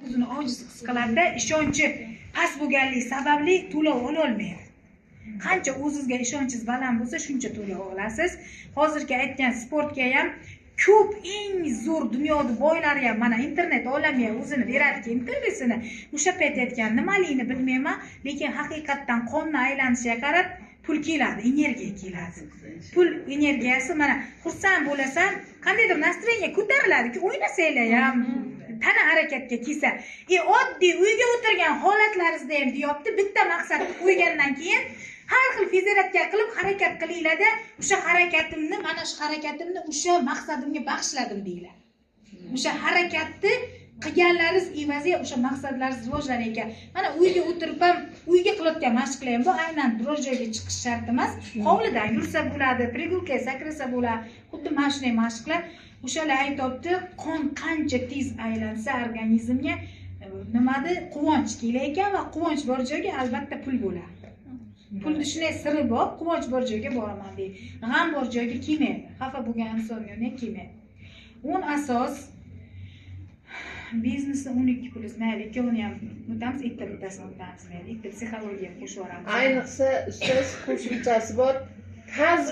o'zini ojiz his qiladi, ishonchi past bo'lganligi sababli to'lov ola olmaydi. Qancha o'zingizga ishonchingiz baland bo'lsa, shuncha to'lov olasiz. Hozirgi aytgan sportga ham ko'p eng zo'r dunyoda boylari ham mana internet olamiga o'zini beradi intervyusini. O'sha payt aytgan nimaligini bilmayman, lekin haqiqatdan qonni aylanishiga qarab pul keladi, energiya keladi. Pul energiyasi mana xursand bo'lasan, qandaydir nastroyeniya ko'tariladi-ki, o'ynasanglar ham tana harakatga kelsa. Oddiy uyga o'tirgan holatlaringizda ham deyapti, bitta maqsadni qo'ygandan keyin har xil fiziratga qilib harakat qilinglar-da, o'sha harakatimni, mana shu harakatimni o'sha maqsadimga bag'ishladim deylar. O'sha harakatni qilganlaringiz evaziga o'sha maqsadlaringiz rivojlanar ekan. Mana uyga o'tirib ham, uyga qilayotgan mashqlar ham bu aynan biror joyga chiqish shart emas. Hovlidan yursa bo'ladi, prigulka sakrasa bo'ladi. Xuddi mana shunday mashqlar. O'shalar aytibdi, qon qancha tez aylansa organizmga nimada quvonch kelar ekan va quvonch bor joyga albatta pul bo'ladi. Pulni shunday siri bor, quvonch bor joyga boraman deydi. G'am bor joyga kelmaydi. Xafa bo'lgan insonga ne kelmaydi. 10 asos biznesni 12 plyus mayli, ikkovini ham o'tamiz, bittasini o'tamiz mayli. Ikkita psixologiyaga qo'shib yuboramiz. Ayniqsa ustoz qo'shimchasi bor. Taz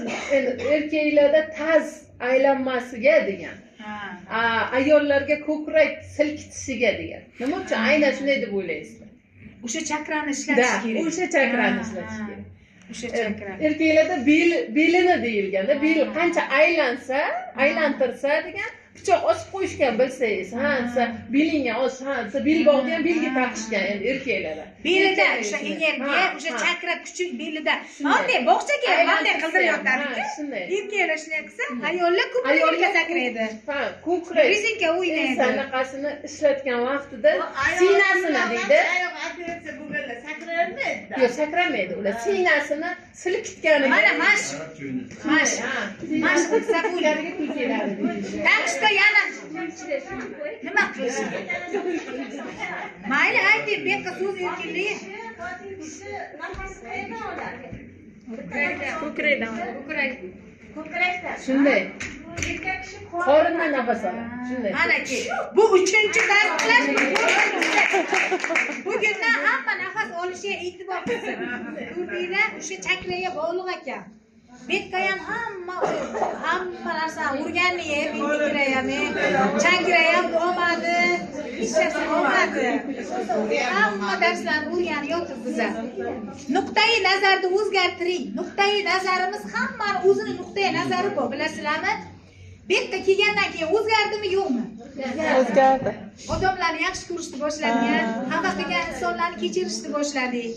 erkaklarda taz aylanmasiga degan. Ayollarga ko'krak silkitishiga degan. Nima uchun aynan shunday deb o'ylaysiz? O'sha chakrani ishlatish kerak. O'sha chakrani ishlatish kerak. O'sha chakra. Erkaklarda belini deyilganda, bel qancha aylansa, aylantirsa degan pichoq osib qo'yishgan bilsangiz, desa belingga osib, desa bel bog'ni ham belga taqishgan endi erkaklarda. Belida o'sha energiya, o'sha chakra kuchi belida. Bunday bog'chaga bunday qildirib yotadi-ku. Erkaklar shunday qilsa, ayollar ko'proq sakraydi. Ko'krak. Rezinka o'ynaydi. Sanaqasini ishlatgan vaqtida sinasini deydi. Yo'q, sakramaydi. Ular sinasini silkitgani. Mana mashq qilsa bo'ladi. Taqishda yana nima qilish? Mayli, ayting, bekqa so'z erkinligi. Ko'krakdan. Shunday. Qorindan nafas oladi. Shunday. Manaki, bu 3-chi tasdiqlash. Bugundan hamma nafas olishiga e'tibor qilsin. Ko'rdinglar, o'sha chakraga bog'liq ekan. Bekka ham hamma narsa o'rganni, bekka ham, chankra ham bo'lmadi, hech narsa bo'lmadi. Hamma darslarni o'rganib yotib biza. Nuqtai nazarni o'zgartiring. Nuqtai nazarimiz hammani o'zini nuqtai nazari bor, bilasizlarmi? Bekka kelgandan keyin o'zgardimi, yo'qmi? O'zgardi. Odamlarni yaxshi ko'rishni boshladik, xafa qilgan insonlarni kechirishni boshladik.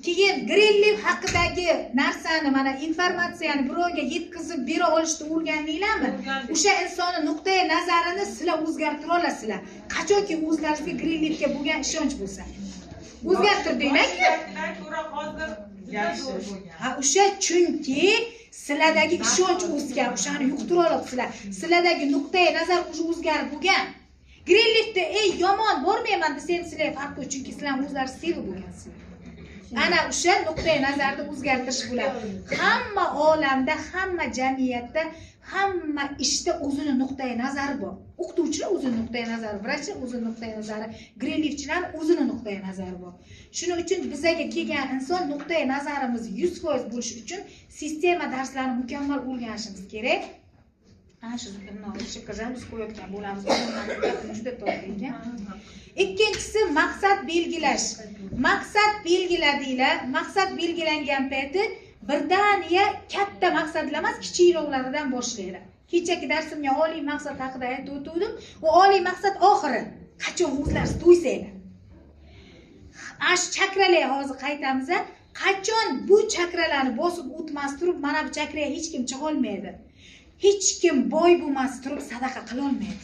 Keyin Greenleaf haqidagi narsani, mana informatsiyani birovga yetkazib bera olishni o'rgandinglarmi? O'sha insonning nuqtai nazarini sizlar o'zgartira olasizlar. Qachonki o'zlaringizga Greenleafga bo'lgan ishonch bo'lsa. O'zgartirdinglar-ku. O'sha chunki sizlardagi ishonch o'sgan, o'shani yuqtira olibsizlar. Sizlardagi nuqtai nazar o'zgarib bo'lgan. Greenleafda yomon bormayman desangiz, sizlar farqi yo'q, chunki sizlar o'zlaringiz sevib bo'lgansizlar. Ana o'sha nuqtai nazarni o'zgartirish bo'ladi. Hamma olamda, hamma jamiyatda, hamma ishda o'zining nuqtai nazari bor. O'qituvchilar o'zining nuqtai nazari, vrachlar o'zining nuqtai nazari, Greenleafchilar o'zining nuqtai nazari bor. Shuning uchun bizga kelgan inson nuqtai nazarimiz 100% bo'lishi uchun sistema darslarini mukammal o'rganishimiz kerak. Ana shu o'sha qizamiz qo'yayotgan bo'lamiz. Juda to'g'ri ekan. Ikkinchisi maqsad belgilash. Maqsad belgiladinglar. Maqsad belgilangan payti birdaniya katta maqsadlar emas, kichikroqlaridan boshlaylar. Kechagi darsimga oliy maqsad haqida aytib o'tdim. U oliy maqsad oxiri. Qachon o'zlaringiz to'ysanglar. Ana shu chakralar hozir qaytamiz. Qachon bu chakralarni bosib o'tmas turib, mana bu chakraga hech kim chiqa olmaydi. Hech kim boy bo'lmas turib sadaqa qila olmaydi.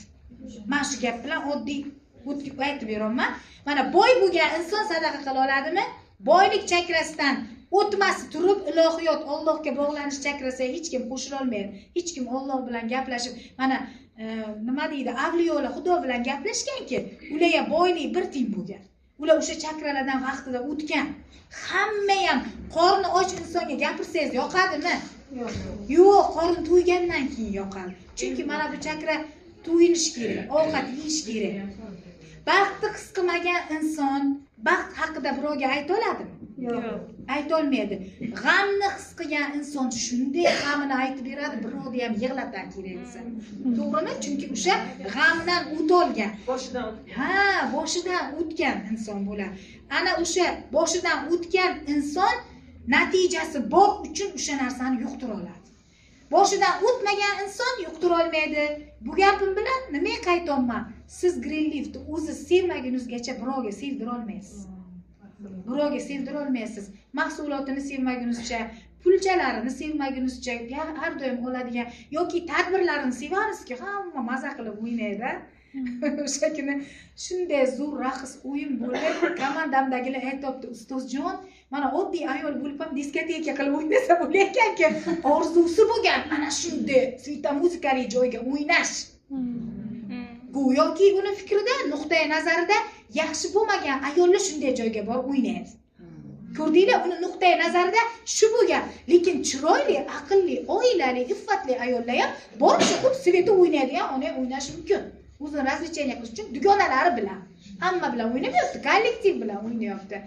Mana shu gap bilan oddiy o'tib aytib beraman. Mana boy bo'lgan inson sadaqa qila oladimi? Boylik chakrasidan o'tmasi turib, ilohiyot, Allohga bog'lanish chakrasiga hech kim qo'shila olmaydi. Hech kim Alloh bilan gaplashib, mana nima deydi, avliyolar Xudo bilan gaplashganki, ularga boylik bir tiyin bo'lgan. Ular o'sha chakralardan vaqtida o'tgan. Hamma ham qorni och insonga gapirsangiz yoqadimi? Yo'q, qorin to'ygandan keyin yoqadi. Chunki mana bu chakra to'yinish kerak, ovqat yeyish kerak. Baxtni his qilmagan inson baxt haqida birovga ayta oladimi? Yo'q. Ayta olmaydi. G'amni his qilgan inson shunday g'amini aytib beradi, birovni ham yig'latar kerak desa. To'g'rimi? Chunki o'sha g'amdan o'tolgan. Boshidan o'tgan inson bo'ladi. Ana o'sha boshidan o'tgan inson natijasi bor uchun o'sha narsani yuqtira oladi. Boshidan o'tmagan inson yuqtira olmaydi. Bu gapim bilan nimaga qaytayapman? Siz Greenleaf'ni o'zi sevmagunizgacha birovga sevdira olmaysiz. Birovga sevdira olmaysiz. Mahsulotini sevmagunizcha, pulchalarini sevmagunizcha, har doim oladigan yoki tadbirlarini sevarizki, hamma maza qilib o'ynaydi. O'sha kuni shunday zo'r raqs o'yin bo'ldi. Komandamdagilar aytibdi, ustozjon, mana oddiy ayol bo'lib ham diskoteka qilib o'ynasa bo'layotgan-ki, orzusi bo'lgan ana shunday svita muzikali joyga o'ynash. Go'yoki uni fikrida, nuqtai nazarida yaxshi bo'lmagan ayollar shunday joyga borib o'ynaydi. Ko'rdinglar, uni nuqtai nazarida shu bo'lgan, lekin chiroyli, aqlli, oilali, iffatli ayollar ham borib chiqib sveta o'ynaydigan, ona o'ynash mumkin. O'zini razvecheniya qilish uchun dugonalari bilan, hamma bilan o'ynamayapti, kollektiv bilan o'ynayapti.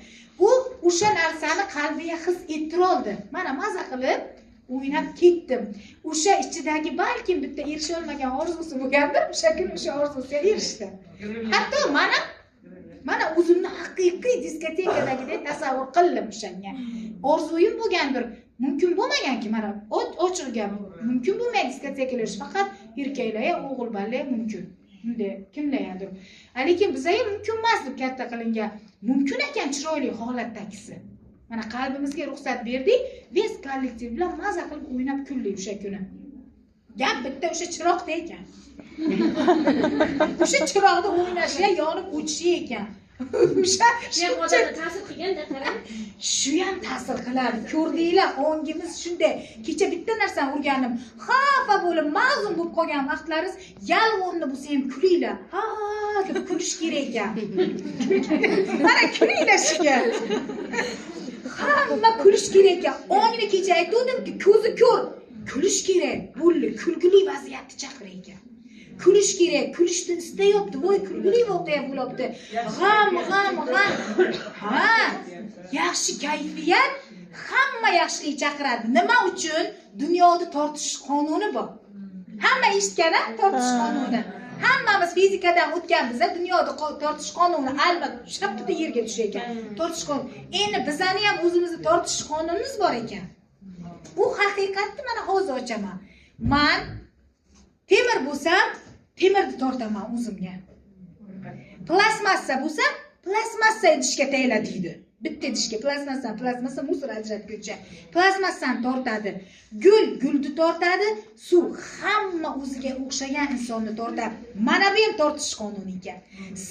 U o'sha narsani qalbiga his ettira oldi. Mana maza qilib o'ynab ketdim. O'sha ichidagi balkim bitta erisha olmagan orzusi bo'lgandir, o'sha kun o'sha orzusiga erishdi. Hatto mana o'zimni haqiqiy diskotekadagidek tasavvur qildim o'shanga. Orzuyim bo'lgandir. Mumkin bo'lmaganki, mana ochiq gap. Mumkin bo'lmaydi diskotekalar, faqat erkaklar, o'g'il bolalar mumkin. Bunday kimlardir. Lekin bizga mumkin emas deb katta qilingan. Mumkin ekan chiroyli holatdagisi. Mana qalbimizga ruxsat berdik, biz kollektiv bilan maza qilib o'ynab kuldik o'sha kuni. Gap bitta o'sha chiroqda ekan. O'sha chiroqda o'ynashga yonib o'chishi ekan. O'sha odamga ta'sir qilganda qarang. Shu ham ta'sir qiladi. Ko'rdinglar, ongimiz shunday. Kecha bitta narsani o'rgandim. Xafa bo'lib, ma'zum bo'lib qolgan vaqtlaringiz yalg'onni bo'lsa ham kulinglar. Ha, deb kulish kerak ekan. Mana kulinglar shuga. Hamma kulish kerak ekan. Ongni kecha aytdim-ki, ko'zi ko'r. Kulish kerak. Bo'ldi, kulgili vaziyatni chaqir ekan. Kulish kerak, kulishni istayapti, voy kulgili voqea bo'lyapti. G'am. Ha, yaxshi kayfiyat hamma yaxshilik chaqiradi. Nima uchun? Dunyoda tortishish qonuni bor. Hamma eshitgan-a, tortishish qonuni. Hammamiz fizikadan o'tganmiz, dunyoda tortish qonuni albatta shaptida yerga tushar ekan. Tortish qonuni. Endi bizning ham o'zimizning tortish qonunimiz bor ekan. Bu haqiqatni mana hozir ochaman. Men temir bo'lsam, temirni tortaman o'zimga. Plastmassa bo'lsa, plastmassa idishga tayla deydi. Bitta idishga plastmassa musor ajratguncha. Plastmassani tortadi. Gulni tortadi, suv hamma o'ziga o'xshagan insonni tortadi. Mana bu ham tortish qonuni ekan.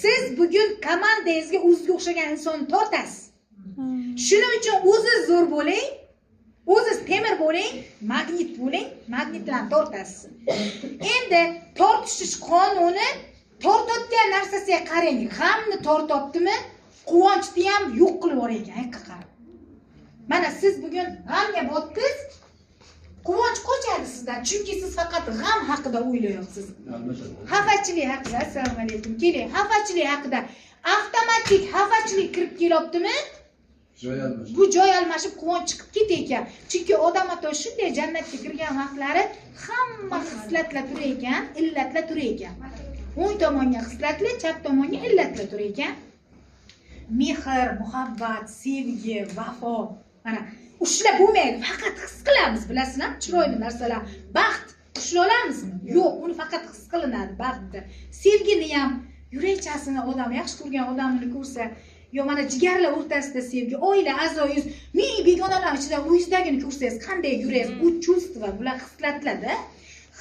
Siz bugun komandangizga o'ziga o'xshagan insonni tortasiz. Shuning uchun o'ziz zo'r bo'ling. O'ziz temir bo'ling, magnit bo'ling, magnit bilan tortasiz. Endi tortishish qonuni tortayotgan narsasiga qarang. G'amni tortayaptimi, quvonchni ham yo'q qilib yuborar ekan, qarang. Mana siz bugun g'amga botdingiz, quvonch qochadi sizdan, chunki siz faqat g'am haqida o'ylayapsiz. Xafachilik haqida, assalomu alaykum. Keling, xafachilik haqida. Avtomatik xafachilik kirib kelyaptimi? Bu joy almashib quvonch chiqib ketar. Chunki odam ato shunday jannatga kirgan vaqtlari hamma hislatlar turar ekan, illatlar turar ekan. O'ng tomonga hislatlar, chap tomonga illatlar turar ekan. Mehr, muhabbat, sevgi, vafo. Mana ushla bo'lmaydi, faqat his qilamiz, bilasizmi? Chiroyli narsalar. Baxt ushla olamizmi? Yo'q, uni faqat his qilinadi baxtni. Sevgini ham yurakchasini odam yaxshi ko'rgan odamini ko'rsa, yo mana jigarlar o'rtasida sevgi, oila a'zoyingiz, ming begonalar ichida o'zingizdagini ko'rsangiz qanday yurasiz? Bu chuvstva, bular hislatlar-da.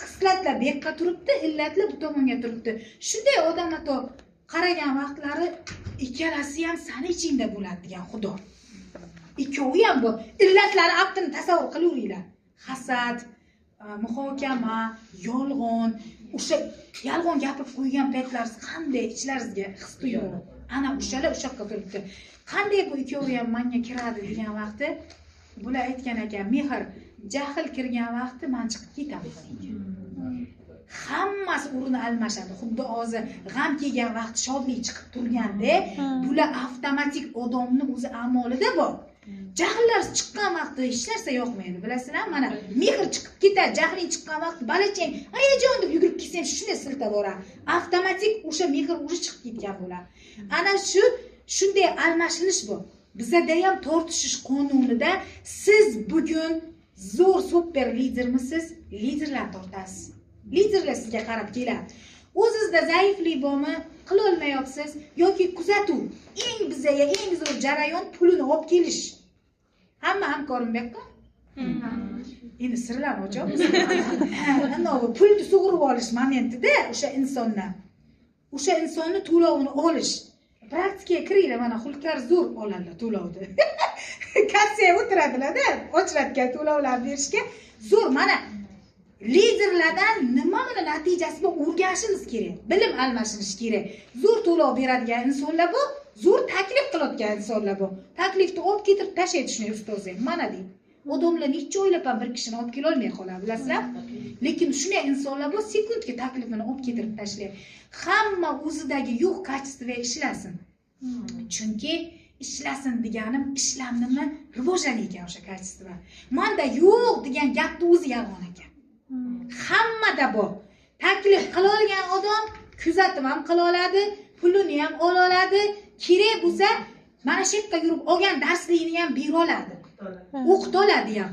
Hislatlar bu yoqqa turibdi, illatlar bu tomonga turibdi. Shunday odam ato qaragan vaqtlari ikkalasi ham sani ichingda bo'ladi degan Xudo. Ikkovi ham bu illatlarni aqtini tasavvur qilaveringlar. Hasad, muhokama, yolg'on, o'sha yolg'on gapirib qo'ygan paytlaringiz qanday ichlaringizga his tuyg'u. Ana o'shalar o'sha yoqqa turibdi. Qanday bu ikkovi ham menga kiradi degan vaqti bular aytgan ekan, mehr, jahl kirgan vaqti men chiqib ketaman. hammasi o'rni almashadi. Xuddi hozir g'am kelgan vaqt shodlik chiqib turganda, bular avtomatik odamning o'zi amolida bor. Jahllar chiqqan vaqtda hech narsa yoqmaydi, bilasizlar? Mana mehr chiqib ketadi, jahling chiqqan vaqt balachang ayajon deb yugurib kelsang shunday siltab boradi. Avtomatik o'sha mehr o'zi chiqib ketgan bo'ladi. Ana shunday almashilish bor. Bizda ham tortishish qonunida siz bugun zo'r super lidermisiz? Liderlar tortasiz. Liderlar sizga qarab keladi. O'zingizda zaiflik bormi? Qila olmayapsiz yoki kuzatuv. Bizga eng zo'r jarayon pulini olib kelish. Hamma hamkorim bu yoqqa? Endi sirlarni ochamiz. Ana pulni sug'urib olish momentida o'sha insonni to'lovini olish. Praktikaga kiringlar, mana Xulkar zo'r oladilar to'lovni. Kassiya o'tiradilar-da, ochratgan to'lovlar berishga zo'r. Mana liderlardan nimani natijasi bor o'rganishimiz kerak. Bilim almashirish kerak. Zo'r to'lov beradigan insonlar bu, zo'r taklif qiladigan insonlar bu. Taklifni olib ketirib tashlaydi shunday ustozlar. Mana deydi. Odamlar necha o'ylab ham bir kishini olib kela olmay qoladi, bilasizlar? Lekin shunday insonlar bu sekundga taklifini olib ketirib tashlaydi. Hamma o'zidagi yo'q kачествоga ishlasin. Chunki ishlasin deganim ishlamnimi rivojlanar ekan o'sha kачество. Menda yo'q degan gapni o'zi yolg'on ekan. Hammada bor. Taklif qila olgan odam kuzatib ham qila oladi, pulini ham ola oladi, kerak bo'lsa mana shu yerga yurib olgan darsligini ham bera oladi. O'qita oladi ham.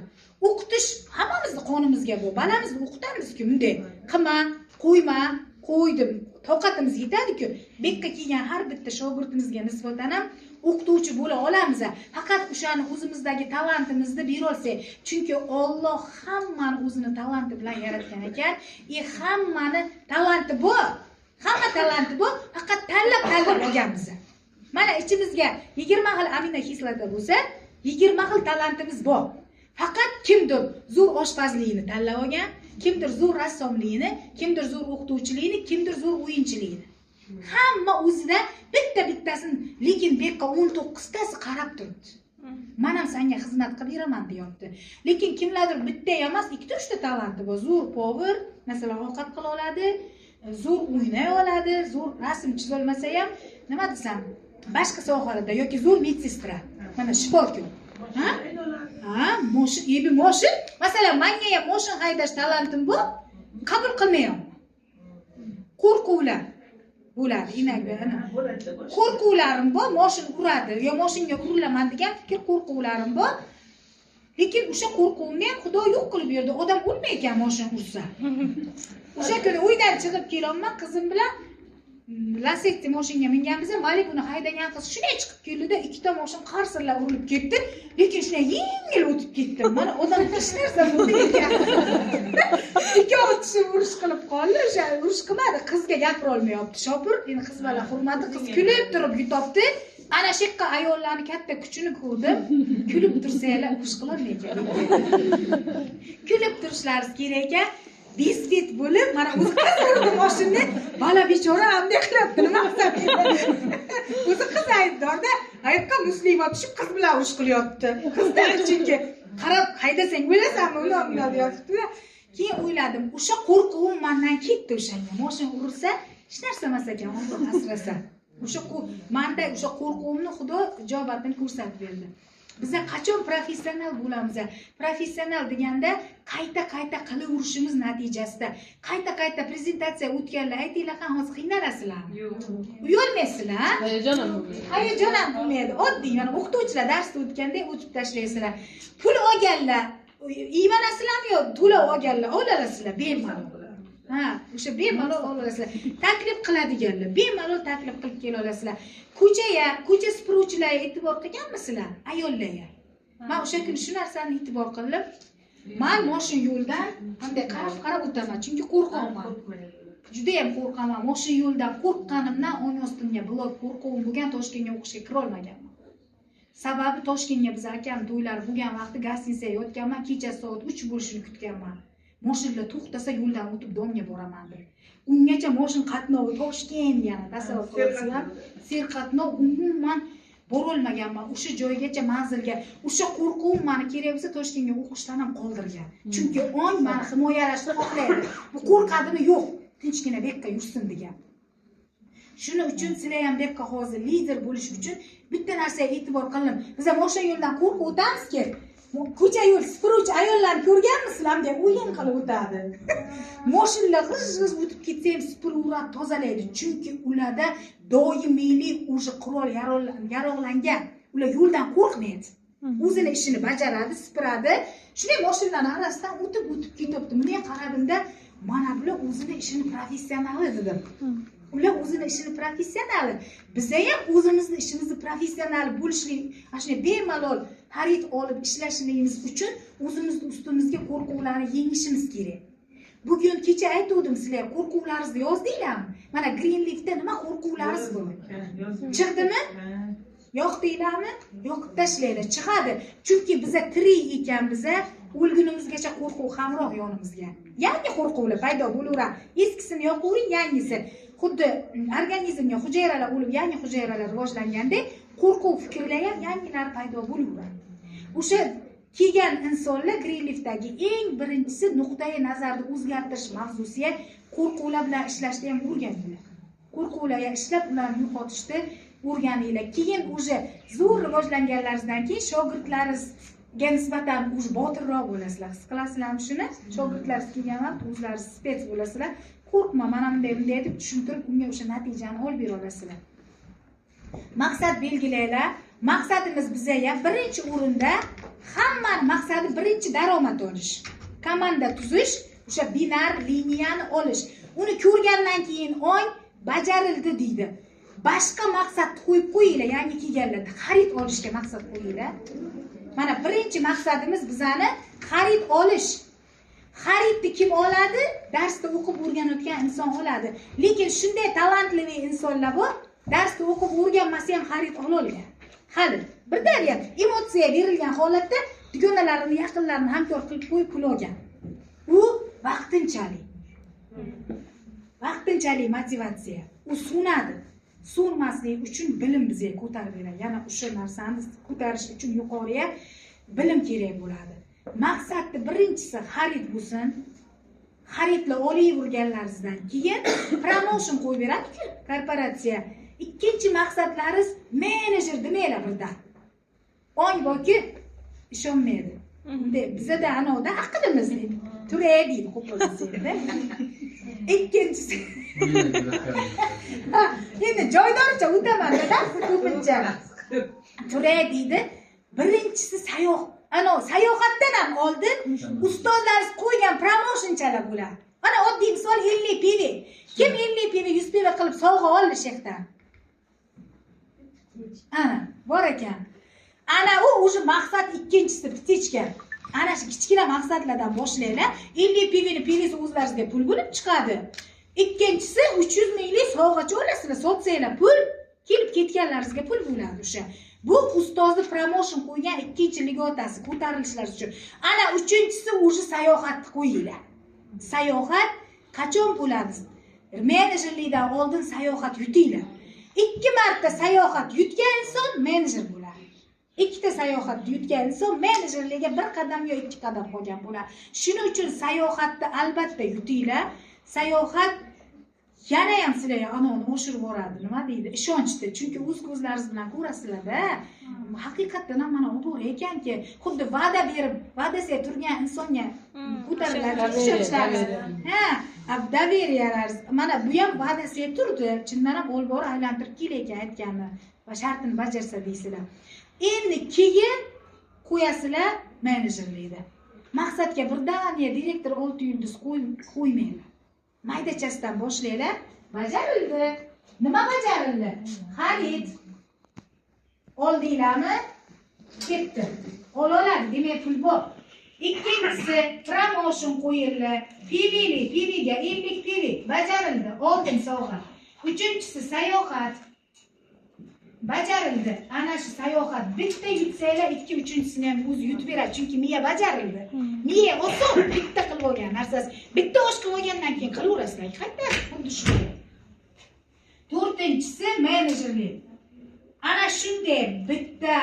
O'qitish hammamizning qonimizga bor. Balamizni o'qitamiz-ku bunday. Qilma, qo'yma, qo'ydim. Toqatimiz yetadi-ku. Bekka kelgan har bitta shogirdimizga nisbatan ham o'qituvchi bo'la olamiz. Faqat o'shani o'zimizdagi talantimizni bera olsak. Chunki Alloh hammani o'zini talanti bilan yaratgan ekan. Hammani talanti bor. Hamma talanti bor, faqat tanlab olganmiz. Mana ichimizga 20 xil aminokislota bo'lsa, 20 xil talantimiz bor. Faqat kimdir zo'r oshpazligini tanlab olgan, kimdir zo'r rassomligini, kimdir zo'r o'qituvchiligini, kimdir zo'r o'yinchiligini. Hamma o'zida bitta-bittasini, lekin bu yerga 19 tasi qarab turibdi. Men ham senga xizmat qilib beraman deyapti. Lekin kimlardir bitta emas, 2-3 ta talanti bor. Zo'r power, masalan, ovqat qila oladi, zo'r o'ynay oladi, zo'r rasm chiza olmasa ham, nima desam, boshqa sohalarda yoki zo'r medsestra, mana shifokor. Moshin, masalan, menga ham moshin haydash talantim bor, qabul qilmayman. Qo'rquvlar bo'ladi, ana. Qo'rquvlarim bor, moshin uradi, yo moshinga urilaman degan fikr, qo'rquvlarim bor. Lekin o'sha qo'rquvimni ham Xudo yo'q qilib berdi. Odam o'lmay ekan moshin ursa. O'sha kuni uydan chiqib kelolman qizim bilan Lasetti moshinga minganmiz, Malik uni haydagan qiz shunday chiqib keldi-da, ikkita moshin qarsillab urilib ketdi, lekin shunday yengil o'tib ketdi. Mana odam hech narsa bo'ldi ekan. Ikkovi tishi urush qilib qoldi, o'sha urush qilmadi, qizga gapira olmayapti. Shopir, endi qiz bilan hurmati, qiz kulib turib yutibdi. Ana shu yerga ayollarning katta kuchini ko'rdim. Kulib tursanglar urush qilolmay ekan. Kulib turishlaringiz kerak ekan. Bisbet bo'lib, mana o'zi qiz urdi moshinni, bola bechora hamday qilyapti, nima qilsam. O'zi qiz aybdorda, aybga muslima tushib qiz bilan urush qilyapti. Qizdan chunki qarab haydasang bo'lasanmi, uni deyapti. Keyin o'yladim, o'sha qo'rquvim mendan ketdi o'shanga. Moshin urilsa, hech narsa emas ekan, Alloh asrasa. Menda o'sha qo'rquvimni Xudo ijobatini ko'rsatib berdi. Biza qachon professional bo'lamiz? Professional deganda qayta qilaverishimiz natijasida, qayta prezentatsiya o'tganlar aytinglar, hozir qiynalasizlarmi? Uyolmaysizlar? Hayajon ham bo'lmaydi. Oddiy, mana o'qituvchilar darsda o'tganda o'tib tashlaysizlar. Pul olganlar, iymanasizlarmi yo to'lov olganlar, olasizlar bemalol. O'sha bemalol olasizlar. Taklif qiladiganlar, bemalol taklif qilib kela olasizlar. Ko'cha supuruvchilarga e'tibor qilganmisizlar? Ayollarga. Men o'sha kuni shu narsani e'tibor qilib, men moshin yo'ldan qanday qarab o'taman, chunki qo'rqaman. Juda ham qo'rqaman. Moshin yo'ldan qo'rqqanimdan o'ng ostimga blok qo'rquvim bo'lgan Toshkentga o'qishga kira olmaganman. Sababi Toshkentga biz akam to'ylari bo'lgan vaqtda gostinsiyaga yotganman, kecha soat 3 bo'lishini kutganman. Moshinlar to'xtasa yo'ldan o'tib domga boraman deb. Ungacha moshin qatnovi Toshkent yana tasavvur qilasizlar. Serqatnov umuman borolmaganman o'sha joygacha manzilga o'sha qo'rquvim mani kerak bo'lsa Toshkentga o'qishdan ham qoldirgan chunki ong meni himoyalashni xohlaydi bu qo'rqadimi yo'q tinchgina bu yerga yursin degan shuning uchun sizlar ham bu yerga hozir lider bo'lish uchun bitta narsaga e'tibor qiling biz ham o'sha yo'ldan qo'rqib o'tamizki ko'cha yo'l supuruvchi ayollarni ko'rganmisizlar deb o'yin qilib o'tadi moshinalar g'ij g'ij o'tib ketsa ham supuraveradi tozalaydi chunki ularda doimiylik o'sha qurol yarog'langan ular yo'ldan qo'rqmaydi o'zini ishini bajaradi supuradi shunday moshinalarni orasidan o'tib ketyapti bunga qaradimda mana bular o'zini ishini professionali dedim ular o'zini ishini professionali biza ham o'zimizni ishimizni professional bo'lishlik ana shunday bemalol xarid olib ishlashligimiz uchun o'zimizni ustimizga qo'rquvlarni yengishimiz kerak bugun kecha aytgandim sizlar qo'rquvlaringizni yozdinglarmi mana Greenleaf'da nima qo'rquvlaringiz bor chiqdimi yoqdinglarmi yoqib tashlanglar chiqadi chunki biza tirik ekan biza o'lgunimizgacha qo'rquv hamroh yonimizga yangi qo'rquvlar paydo bo'laveradi eskisini yoqavering yangisi xuddi organizmga hujayralar o'lib yangi hujayralar rivojlangandek qo'rquv fikrlar ham yangilari paydo bo'laveradi o'sha kelgan insonlar Greenleaf'dagi eng birinchisi nuqtai nazarni o'zgartirish mavzusiga qo'rquvlar bilan ishlashni ham o'rganinglar qo'rquvlarga ishlab ularni yo'qotishni o'rganinglar keyin o'sha zo'r rivojlanganlaringizdan keyin shogirdlaringizga nisbatan o'sha botirroq bo'lasizlar his qilasizlarmi shuni shogirdlaringiz kelgan vaqt o'zlaringiz spets bo'lasizlar qo'rqma mana bunday deb tushuntirib unga o'sha natijani olib bera olasizlar maqsad belgilanglar maqsadimiz biza ham birinchi o'rinda hammani maqsadi birinchi daromad olish komanda tuzish o'sha binar liniyani olish uni ko'rgandan keyin ong bajarildi deydi boshqa maqsadni qo'yib qo'yinglar yangi kelganlarda xarid olishga maqsad qo'yinglar mana birinchi maqsadimiz bizani xarid olish xaridni kim oladi darsda o'qib o'rganayotgan inson oladi lekin shunday talantli insonlar bor darsda o'qib o'rganmasa ham xarid ololgan hali bir daryo emotsiya berilgan holatda dugonalarini yaqinlarini hamkor qilib qo'yib pul olgan u vaqtinchalik motivatsiya u so'nadi so'nmaslik uchun bilim bizga ko'tarib beradi yana o'sha narsani ko'tarish uchun yuqoriga bilim kerak bo'ladi maqsadni birinchisi xarid bo'lsin xaridlar olayverganlaringizdan keyin promotion qo'yib beradi-ku korporatsiya ikkinchi maqsadlaringiz menejer demanglar birdan ong borki ishonmaydi bunday bizada anavda haqidamiz deydi turay deydi qo'polsangda ikkinchisi endi joydorcha o'tamanda darsi ko'pincha turay deydi birinchisi sayohatdan ham oldin ustozlaringiz qo'ygan promotionchalar bo'ladi mana oddiy misol 50 pivi kim 50 pivi 100 pivi qilib sovg'a oldi shexdan ana bor ekan ana u o'sha maqsad ikkinchisi bitechka ana shu kichkina maqsadlardan boshlanglar 50 pivini pivisi o'zlaringizga pul bo'lib chiqadi ikkinchisi 300 minglik sovg'acha olasizlar sotsanglar pul kelib ketganlaringizga pul bo'ladi o'sha bu ustozni promotion qo'ygan ikkinchi ligotasi ko'tarilishlari uchun ana uchinchisi o'sha sayohatni qo'yinglar sayohat qachon bo'ladi menejerlikdan oldin sayohat yutinglar 2 marta sayohat yutgan inson menejer bo'ladi 2 ta sayohat yutgan inson menejerlikka 1 qadam yo 2 qadam qolgan bo'ladi shuning uchun sayohatni albatta yutinglar sayohat yana ham sizlarga anavni oshirib boradi nima deydi ishonchda chunki o'z ko'zlaringiz bilan ko'rasizlarda haqiqatdan ham mana u to'g'ri ekanki xuddi va'da berib va'dasiga turgan insonga ko'tariladi ishonchlaringiz doveriyalaringiz mana bu ham va'dasiga turdi chindan ham olib borib aylantirib kelayotgan aytganini va shartini bajarsa deysizlar endi keyin qo'yasizlar menejerlikda maqsadga birdaniga direktor 6 yulduz qo'ymanglar maydachasidan boshlanglar bajarildi nima bajarildi xarid oldinglarmi ketdi ololadi demak pul bor ikkinchisi promotion qo'yildi piviga 50 pivi bajarildi oldin sovg'a uchinchisi sayohat bajarildi ana shu sayohat bitta yutsanglar uchinchisini ham o'zi yutib beradi chunki miya bajarildi miya oson bitta qilib olgan narsasi bitta osh qilib olgandan keyin qilaverasizlar qayta xuddi shu to'rtinchisi menejerlik ana shunday bitta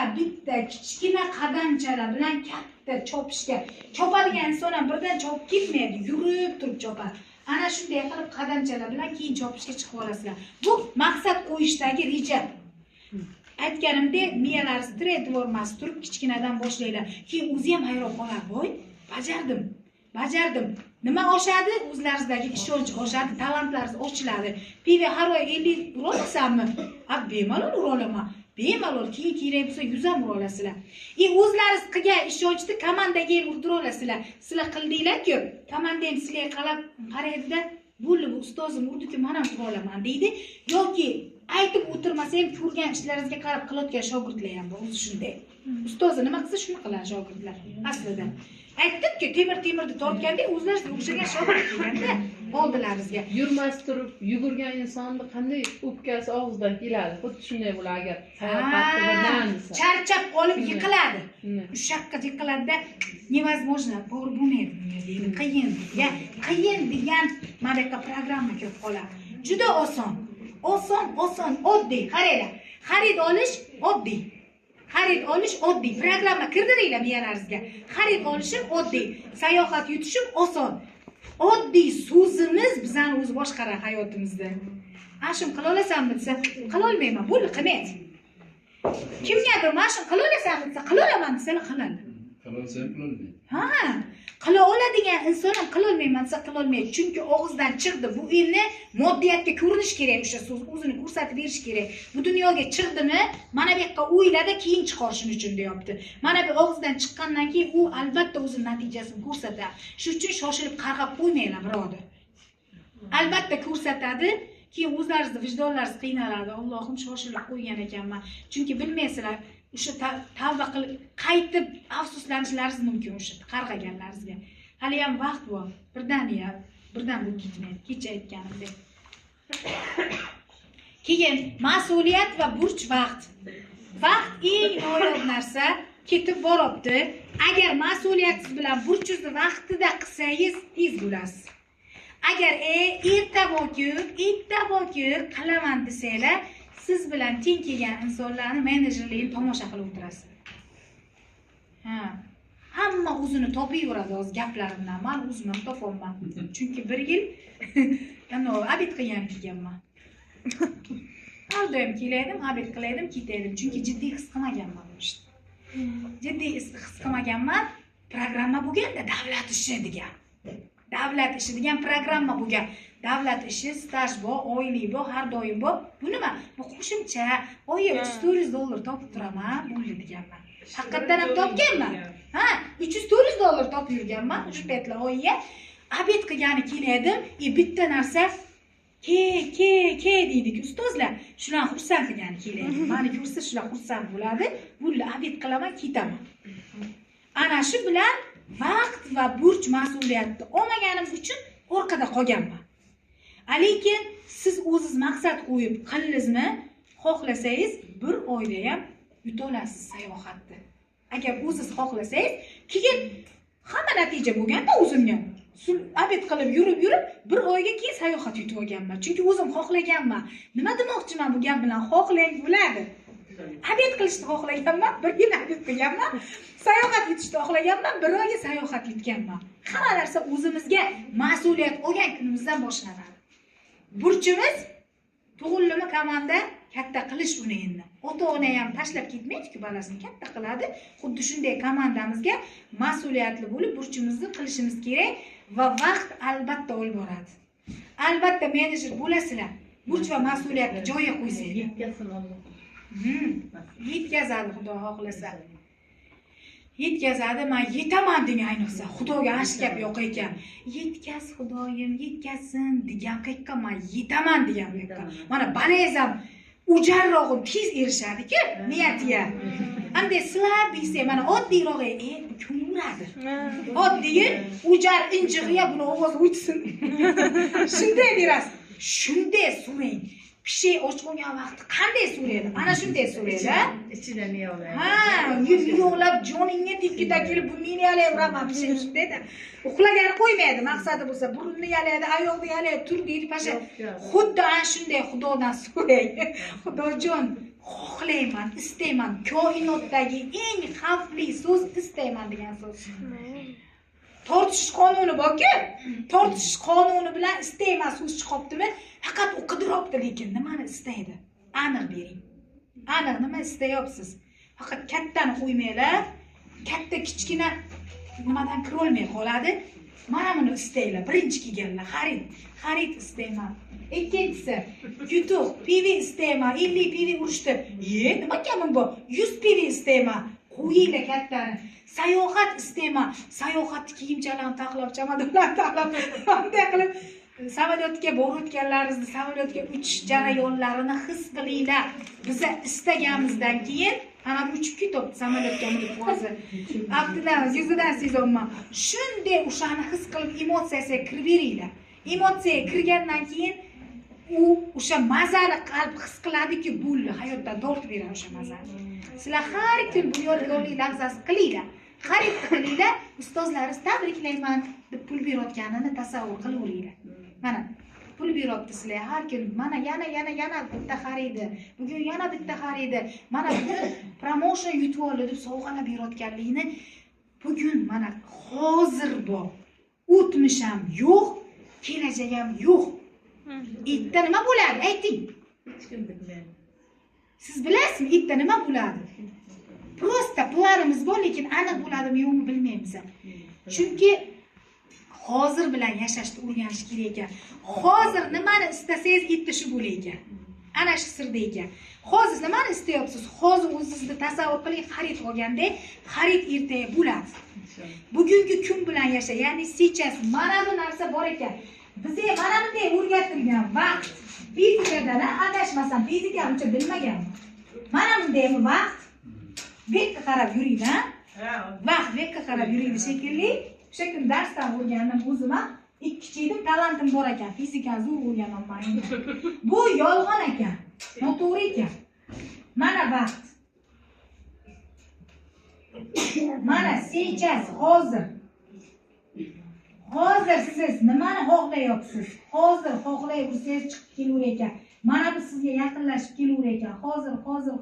kichkina qadamchalar bilan katta chopishga chopadigan inson ham birdan chopib ketmaydi, yurib turib chopadi. Ana shunday qilib qadamchalar bilan keyin chopishga chiqib olasizlar. Bu maqsad qo'yishdagi reja. Aytganimdek, miyalaringiz straight bo'lmas, turib kichkinadan boshlaylar. Keyin o'zi ham hayron qolar, "Voy, bajardim. Nima oshadi? O'zlaringizdagi ishonch oshadi, talantlaringiz ochiladi. Piva har oy 50 ura olasanmi? Bemalol ura olaman. Bemalol keyin kerak bo'lsa 100 ham ura olasizlar. O'zlaringiz qilgan ishonchni komandaga ham urdira olasizlar. Sizlar qildinglar-ku, komanda ham sizlarga qaraydi-da, "Bo'ldi, bu ustozim urdi-ku, men ham ura olaman" deydi. Yoki aytib o'tirmasa ham ko'rgan ishlaringizga qarab qilayotgan shogirdlar ham bor, o'zi shunday. Ustozi nima qilsa shuni qiladi shogirdlar aslida. Aytdim-ku, temirni tortganda o'zlaringizga o'xshagan shogird kelganda oldilaringizga. Yurmas turib, yugurgan insonni qanday o'pkasi og'zidan keladi? Xuddi shunday bo'ladi agar sayohatda desa. Charchab qolib yiqiladi. Ushaqqa yiqiladi-da, nevozможно, to'g'ri bo'lmaydi bunga deydi. Qiyin degan mana bu programma kirib qoladi. Juda oson, oddiy. Qaranglar. Xarid olish oddiy. Programma kirdiringlar miyalaringizga. Xarid olishim oddiy, sayohat yutishim oson. Oddiy so'zimiz bizani o'zi boshqarar hayotimizda. Ashim qila olasanmi desa, qila olmayman. Bo'ldi, qilmaydi. Kimgadir mashim qila olasanmi desa, qila olaman desa, qiladi. Qilolsam qilolmaydi. Ha, qila oladigan inson ham qila olmayman desa, qila olmaydi. Chunki og'izdan chiqdi. Bu endi moddiyatga ko'rinish kerak, o'sha so'z o'zini ko'rsatib berish kerak. Bu dunyoga chiqdimi, mana bu yoqqa o'yladi, keyin chiqarishim uchun deyapti. Mana bu og'izdan chiqqandan keyin u albatta o'z natijasini ko'rsatadi. Shuning uchun shoshilib qarg'ab qo'ymanglar, birodar. Albatta ko'rsatadi. Keyin o'zlaringizni vijdonlaringiz qiynaladi. Allohim shoshilib qo'ygan ekanman. Chunki bilmaysizlar, o'sha tavba qilib qaytib afsuslanishlaringiz mumkin o'sha qarg'aganlaringizga. Hali ham vaqt bor. Birdan bu ketmaydi. Kecha aytganimdek. Keyin mas'uliyat va burch vaqt. Vaqt eng noyob narsa, ketib boribdi. Agar mas'uliyatingiz bilan burchingizni vaqtida qilsangiz, tez bo'lasiz. Agar erta bokyuk qilaman desanglar, siz bilan teng kelgan insonlarni menejerligini tomosha qilib o'tirasiz. Hamma o'zini topaveradi o'z gaplarimdan. Men o'zim ham topolman. Chunki 1 yil abid qilgan kelganman. Har doim kelaydim, abid qilaydim, ketaydim. Chunki jiddiy his qilmaganman bu ishni. Jiddiy his qilmaganman. Programma bo'lganda davlat ishi degan. Davlat ishi degan programma bo'lgan. Davlat ishi, staj bor, oylik bor, har doim bor. Bu nima? Bu qo'shimcha. Oyiga $300 topib turaman, bo'ldi deganman. Haqiqatan ham topganman. $300 topib yurganman o'sha paytlar oyiga. Abid qilgani kelaydim, bitta narsa ke deydik ustozlar. Shular xursand qilgani kelaydi. Meni ko'rsa shular xursand bo'ladi. Bo'ldi, abid qilaman, ketaman. Ana shu bilan vaqt va burch mas'uliyatni olmaganim uchun orqada qolganman. Lekin siz o'zingiz maqsad qo'yib qildingizmi, xohlasangiz 1 oyda ham yuta olasiz sayohatni. Agar o'zingiz xohlasangiz, keyin hamma natija bo'lganda o'zimga abid qilib yurib 1 oyga keyin sayohat yutib olganman. Chunki o'zim xohlaganman. Nima demoqchiman bu gap bilan? Xohlang bo'ladi. Abid qilishni xohlaganman, 1 yil abid qilganman. Sayohat yutishni xohlaganman, 1 oyga sayohat yutganman. Hamma narsa o'zimizga mas'uliyat olgan kunimizdan boshlanadi. Burchimiz tug'ilimi komanda katta qilish uni endi. Ota-ona ham tashlab ketmaydi-ku, bolasini katta qiladi. Xuddi shunday komandamizga mas'uliyatli bo'lib burchimizni qilishimiz kerak va vaqt albatta olib boradi. Albatta menejer bo'lasizlar. Burch va mas'uliyatni joyiga qo'ysanglar. Yetkazsin Alloh. Yetkazadi Xudo xohlasa. Yetkazadi, men yetaman degan ayniqsa Xudoga ash gap yo'q ekan. Yetkaz Xudoyim, yetkazsin degan qayerga men yetaman degan qayerga. Mana balangiz ham ujarrog'im tez erishadi-ku niyatiga. Hamda silab bilsa, mana oddiyrog'i, ko'radi. Oddiy ujar injig'iga buni ovoz o'tsin. Shunday berasiz. Shunday so'rang. Pishey ochgan vaqt qanday so'raydi? Ana shunday so'raydi. Ichidan miyovlaydi. Yo'lab joningga tekkida kelib bu meni yalayveraman pishey shundayda. Uxlagani qo'ymaydi, maqsadi bo'lsa, burunni yalaydi, oyoqni yalaydi, tur deydi pasha. Xuddi ana shunday Xudodan so'rang. Xudojon, xohlayman, istayman. Koinotdagi eng xavfli so'z istayman degan so'z. Tortishish qonuni borku, tortishish qonuni bilan istayman so'z chiqyaptimi? Faqat u qidiryapti, lekin nimani istaydi? Aniq bering. Aniq nima istayapsiz? Faqat kattani qo'ymanglar. Katta kichkina nimadan kira olmay qoladi. Mana buni istaylar. Birinchi kelganlar xarid istayman. Ikkinchisi, yutuq, pivi istayman. 50 pivi urishdi. Nima kamim bor? 100 pivi istayman. Qo'yinglar kattani. Sayohat istayman. Sayohatni kiyimchalarni taxlab, chamadonlarni taxlab, bunday qilib samolyotga borayotganlaringizni, samolyotga uchish jarayonlarini his qilinglar. Biza istaganimizdan keyin ana uchib ketyapti samolyotga minib hozir. Aftidan, yuzidan sezonman. Shunday o'shani his qilib emotsiyasiga kirib beringlar. Emotsiyaga kirgandan keyin u o'sha mazani qalb his qiladiki, bo'ldi, hayotdan tortib beradi o'sha mazani. Sizlar har kun bu yodgorlik lahzasi qilinglar. Xarid qilinglar, ustozlaringiz tabriklayman deb pul berayotganini tasavvur qilaveringlar. Mana pul beryapti sizlar har kun. Mana yana bitta xaridi. Bugun yana bitta xaridi. Mana bugun promotion yutib oldi deb sovg'alar berayotganligini bugun mana hozir bor. O'tmish ham yo'q, kelajak ham yo'q. Erta nima bo'ladi? Ayting. Hech kim bilmaydi. Siz bilasizmi erta nima bo'ladi? Prosta planimiz bor, lekin aniq bo'ladimi yo'qmi bilmaymiz. Chunki hozir bilan yashashni o'rganish kerak ekan. Hozir nimani istasangiz erta shu bo'lar ekan. Ana shu sirda ekan. Hozir nimani istayapsiz? Hozir o'zingizni tasavvur qiling, xarid olganda, xarid ertaga bo'ladi. Bugungi kun bilan yasha, ya'ni сейчас mana bu narsa bor ekan. Bizga mana bunday o'rgatilgan vaqt fizikadan adashmasam, fizika uncha bilmaganman. Mana bunday vaqt bekka qarab yuriydi, ha? Vaqt bekka qarab yuriydi shekilli. O'sha kun darsdan o'rgandim o'zim ham. Ikkichidim, talantim bor ekan, fizikani zo'r o'rganolman endi. Bu yolg'on ekan, noto'g'ri ekan. Mana vaqt. Mana сейчас, hozir. Hozir siz nimani xohlayapsiz? Hozir xohlayapsiz chiqib kelaver ekan. Mana bu sizga yaqinlashib kelaver ekan.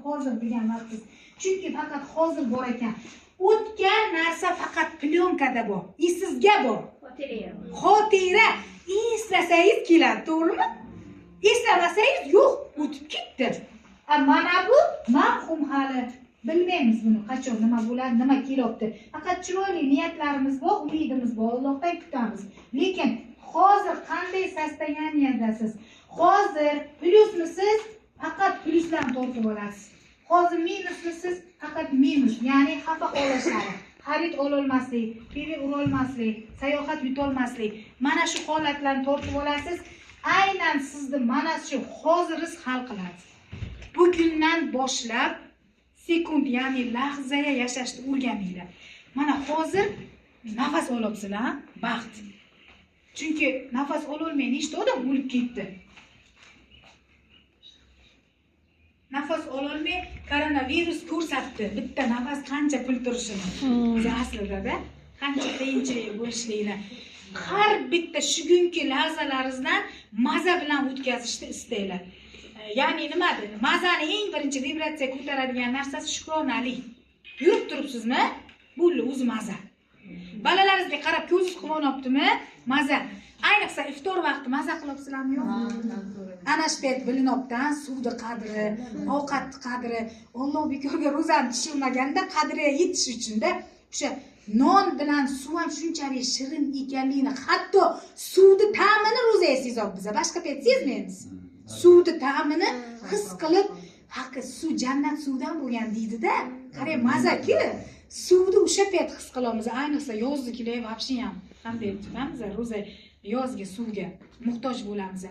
Hozir degan vaqtingiz. Chunki faqat hozir bor ekan. O'tgan narsa faqat plyonkada bor. Esingizga bor. Xotira. Eslasangiz keladi, to'g'rimi? Eslamasangiz yo'q, o'tib ketdi. Mana bu marhum hali bilmaymiz buni qachon nima bo'ladi, nima kelyapti. Faqat chiroyli niyatlarimiz bor, umidimiz bor, Allohdan kutamiz. Lekin hozir qanday sostoyaniyadasiz? Hozir plyusmisiz? Faqat plyuslarni tortib olasiz. Hozir minusmisiz? Faqat minus, ya'ni xafa qolishlar. Xarid ololmaslik, pivi urolmaslik, sayohat yutolmaslik. Mana shu holatlarni tortib olasiz. Aynan sizni mana shu hoziringiz hal qiladi. Bugundan boshlab sekund, ya'ni lahzaya yashashni o'rganinglar. Mana hozir nafas olyapsizlar, baxt. Chunki nafas ololmay nechta odam o'lib ketdi. Nafas ololmay koronavirus ko'rsatdi. Bitta nafas qancha pul turishini. Siz aslida qancha qiyinchilik bo'lishligini. Har bitta shugungi lahzalaringizdan maza bilan o'tkazishni istanglar. Ya'ni nimadir? Mazani eng birinchi vibratsiya ko'taradigan narsasi shukronalik. Yurib turibsizmi? Bo'ldi, o'zi maza. Balalaringizga qarab ko'zingiz quvonyaptimi? Maza. Ayniqsa iftor vaqti maza qilyapsizlarmi yo'qmi? Ana shu payt bilinyapti, suvni qadri, ovqatni qadri. Alloh bekorga ro'zani tushirmaganda qadriga yetish uchun-da o'sha non bilan suv ham shunchalik shirin ekanligini, hatto suvni ta'mini ro'zaga sezyapmiz. Boshqa payt sezmaymiz. Suvni ta'mini his qilib, haqqi suv jannat suvdan bo'lgan deydi-da. Qarang, maza-ku. Suvni o'sha payt his qilamiz. Ayniqsa yozliklar вообще ham qanday tutamiz, ro'za yozgi suvga muhtoj bo'lamiz.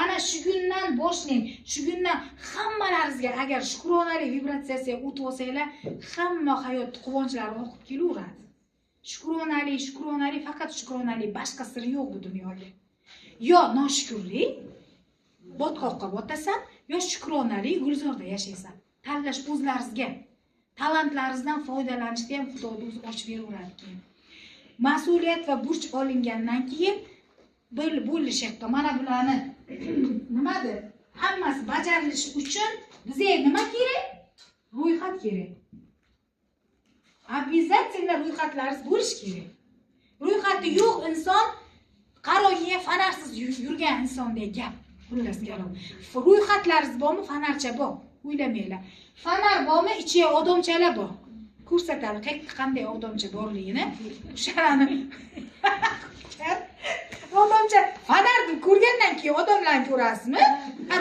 Ana shu kundan boshlang, shu kundan hammalaringizga agar shukronalik vibratsiyasiga o'tib olsanglar, hamma hayot quvonchlar oqib kelaveradi. Shukronalik, faqat shukronalik, boshqa siri yo'q bu dunyoga. Yo noshukrlik, botqoqqa botasan, yo shukronalik gulzorda yashaysan. Tanlash o'zlaringizga. Talantlaringizdan foydalanishni ham Xudo o'zi ochib beraveradi keyin. Mas'uliyat va burch olingandan keyin bo'ldi shekka. Mana bularni nimadir? Hammasi bajarilishi uchun bizga nima kerak? kerak. Обязательно ro'yxatlaringiz bo'lishi kerak. Ro'yxati yo'q inson qaroyiga fanarsiz yurgan insondek gap. Xullas kalom. Ro'yxatlaringiz bormi? Fanarcha bor. O'ylamanglar. Fanar bormi? Ichiga odamchalar bor. Ko'rsatadi qayerda qanday odamcha borligini. O'shalarni odamcha fanarni ko'rgandan keyin odamlarni ko'rasizmi?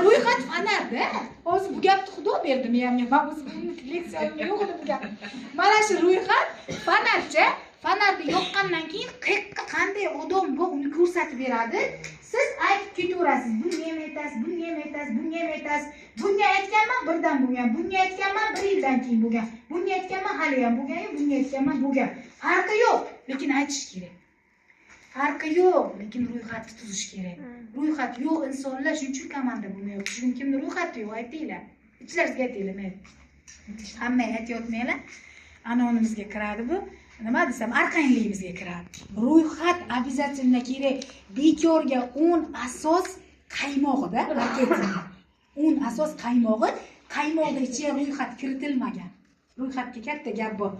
Ro'yxat fanarda. Hozir bu gapni Xudo berdimi ham? Men o'zim leksiyam yo'q edi bu gap. Mana shu ro'yxat fanarcha. Fanarni yoqqandan keyin qayerda qanday odam bor uni ko'rsatib beradi. Siz aytib ketaverasiz. Bunga ham aytasiz, bunga ham aytasiz, bunga ham aytasiz. Bunga aytganman birdan bo'lgan, bunga aytganman 1 yildan keyin bo'lgan. Bunga aytganman hali ham bo'lgan, bunga aytganman bo'lgan. Farqi yo'q, lekin aytish kerak. Farqi yo'q, lekin ro'yxatni tuzish kerak. Ro'yxat yo'q insonlar shuning uchun komanda bo'lmayapti. Shuning kimni ro'yxati yo'q aytinglar. Ichlaringizga aytinglar, men. Hamma aytayotmanglar. Anonimizga kiradi bu. Nima desam, arqanligimizga kiradi. Ro'yxat обязательно kerak. Bekorga 10 asos qaymog'ida marketing. 10 asos qaymog'i, qaymog'ida ichiga ro'yxat kiritilmagan. Ro'yxatga katta gap bor.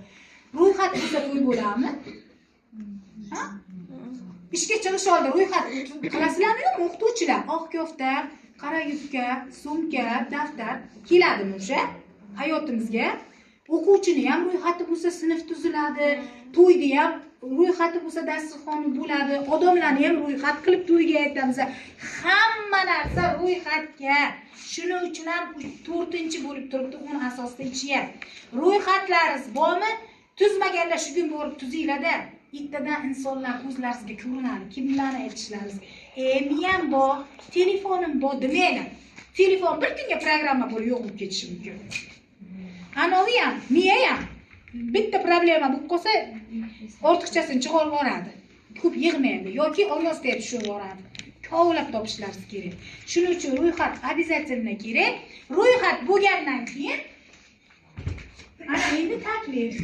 Ro'yxat bo'lsa to'y bo'ladimi? Ha? Ishga chiqish oldi ro'yxat qilasizlarmi yo'qmi o'qituvchilar? Oq kofta, qora yubka, sumka, daftar keladimi o'sha hayotimizga? O'quvchini ham ro'yxati bo'lsa sinf tuziladi, to'yda ham ro'yxati bo'lsa dasturxon bo'ladi, odamlarni ham ro'yxat qilib to'yga aytamiz. Hamma narsa ro'yxatga. Shuning uchun ham 4-chi bo'lib turibdi 10 asosda ichiga. Ro'yxatlaringiz bormi? Tuzmaganlar shu kun borib tuzinglar-da. Ikkitadan insonlar ko'zlaringizga ko'rinadi. Kimlarni aytishlaringiz. Miyam bor, telefonim bor demanglar. Telefon bir kunga programma bo'lib yo'q bo'lib ketishi mumkin. Anovi ham, miya ham bitta problema bo'lib qolsa, ortiqchasini chiqarib yuboradi. Ko'p yig'maydi yoki ovozga tushib yuboradi. Kovlab topishlaringiz kerak. Shuning uchun ro'yxat обязательно kerak. Ro'yxat bo'lgandan keyin ana endi taklif.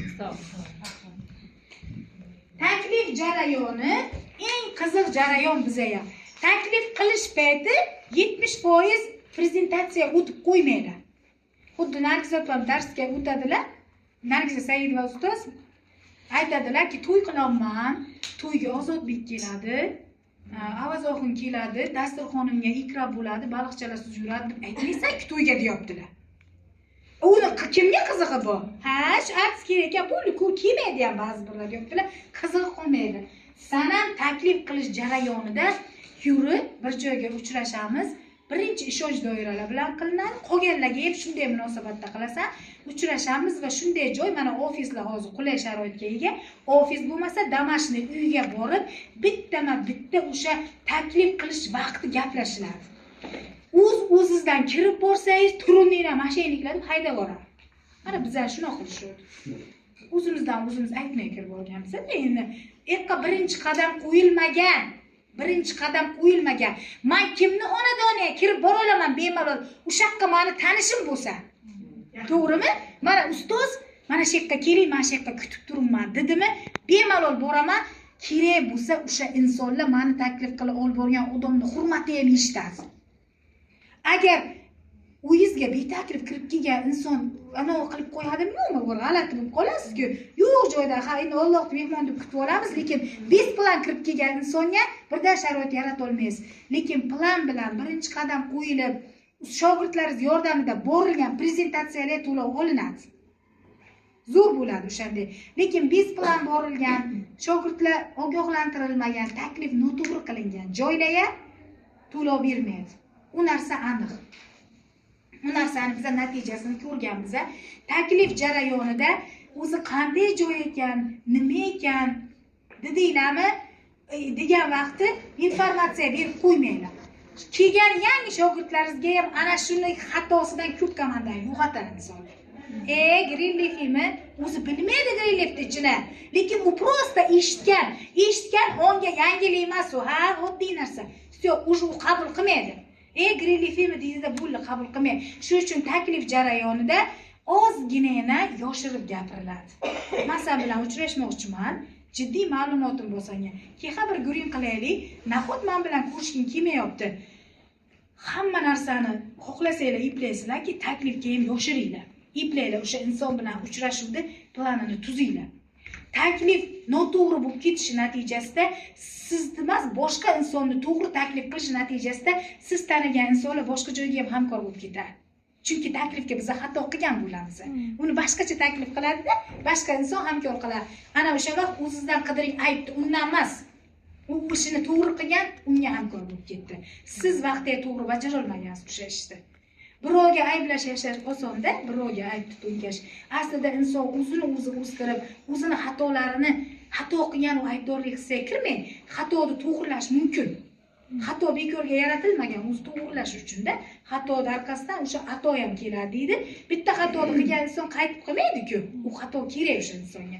Taklif jarayoni eng qiziq jarayon bizga ham. Taklif qilish payti 70% prezentatsiya o'tib qo'ymaydi. Xuddi Nargiza opam darsga o'tadilar. Nargiza Saidova ustoz aytadilar-ki, to'y qilaman, to'yga Ozodbek keladi, Avazoxin keladi, dasturxonimga ikra bo'ladi, baliqchalar suzib yuradi deb aytmaysan-ki to'yga deyaptilar. Uni kimga qizig'i bor? Ha, shu aks kerak ekan, bu ko'p kelmaydi ham ba'zi birlar deyaptilar, qizig'i qolmaydi. Sanam taklif qilish jarayonida yurib bir joyga uchrashamiz. Birinchi ishonch doiralar bilan qilinadi. Qolganlarga ham shunday munosabatda qilasan. Uchrashamiz va shunday joy, mana ofislar hozir qulay sharoitga ega. Ofis bo'lmasa, damashni uyga borib, bitta o'sha taklif qilish vaqti gaplashiladi. O'z-o'zingizdan kirib borsangiz, turuninglar, mashinliklar deb haydab yuboradi. Mana bizlar shunaqa qilishadi. O'zimizdan o'zimiz aytmay kirib borganmiz. Endi eqqa birinchi qadam qo'yilmagan. Men kimni xonadoniga kirib bora olaman bemalol. O'sha yoqqa meni tanishim bo'lsa. To'g'rimi? Mana ustoz, mana shu yoqqa keling, mana shu yoqqa kutib turibman dedimi? Bemalol boraman. Kerak bo'lsa o'sha insonlar meni taklif qilib olib borgan odamni hurmati ham eshitadi. Agar uyingizga betaklif kirib kelgan inson anavi qilib qo'yadimi yo'qmi? Bir g'alati bo'lib qolasiz-ku. Yo'q joyda, ha, endi Alloh mehmon deb kutib olamiz, lekin biz plan kirib kelgan insonga birdan sharoit yarata olmaysiz. Lekin plan bilan birinchi qadam qo'yilib, shogirdlaringiz yordamida borilgan prezentatsiyalar to'lov olinadi. Zo'r bo'ladi o'shanday. Lekin biz bilan borilgan, shogirdlar ogohlantirilmagan, taklif noto'g'ri qilingan joylarga to'lov bermaydi. U narsa aniq. Bu narsani biz natijasini ko'rganmiz. Taklif jarayonida o'zi qanday joy ekan, nima ekan dedinglarmi degan vaqtda informatsiya berib qo'ymanglar. Kelgan yangi shogirdlaringizga ham ana shunday xatosidan ko'p komandalar yo'qotadi insonlar. Greenleaf'mi? O'zi bilmaydi Greenleaf'ni ichini. Lekin u prosta eshitgan onga yangilik emas u, ha, oddiy narsa. O'sha u qabul qilmaydi. Greenleaf'mi deydi-da, bo'ldi, qabul qilmaydi. Shuning uchun taklif jarayonida ozgina yoshirib gapiriladi. Men sen bilan uchrashmoqchiman, jiddiy ma'lumotim bo'lsa-ga. Keyin bir guring qilaylik, nahot men bilan ko'rishging kelmayapti. Hamma narsani xohlasanglar eplaysizlarki, taklifga ham yoshiringlar. eplaylar, o'sha inson bilan uchrashuvni planini tuzinglar. Taklif noto'g'ri bo'lib ketishi natijasida sizni emas, boshqa insonni to'g'ri taklif qilish natijasida siz tanigan insonlar boshqa joyga ham hamkor bo'lib ketadi. Chunki taklifga biz xato qilgan bo'lamiz. Uni boshqacha taklif qiladi-da, boshqa inson hamkor qiladi. Ana o'sha vaqt o'zingizdan qidiring aybni undan emas. U ishini to'g'ri qilgan, unga hamkor bo'lib ketdi. Siz vaqtida to'g'ri bajara olmagansiz o'sha ishni. Birovga ayblash yashash osonda, birovga ayb tutulgash. Aslida inson o'zini o'zi o'stirib, o'zini xatolarini xato qilgan va aybdorlik hissiga kirmang. Xatoni to'g'rilash mumkin. Xato bekorga yaratilmagan, o'zi to'g'rilash uchun-da, xato orqasidan o'sha xato ham keladi deydi. Bitta xatoni qilgan inson qaytib qilmaydi-ku. U xato kerak o'sha insonga.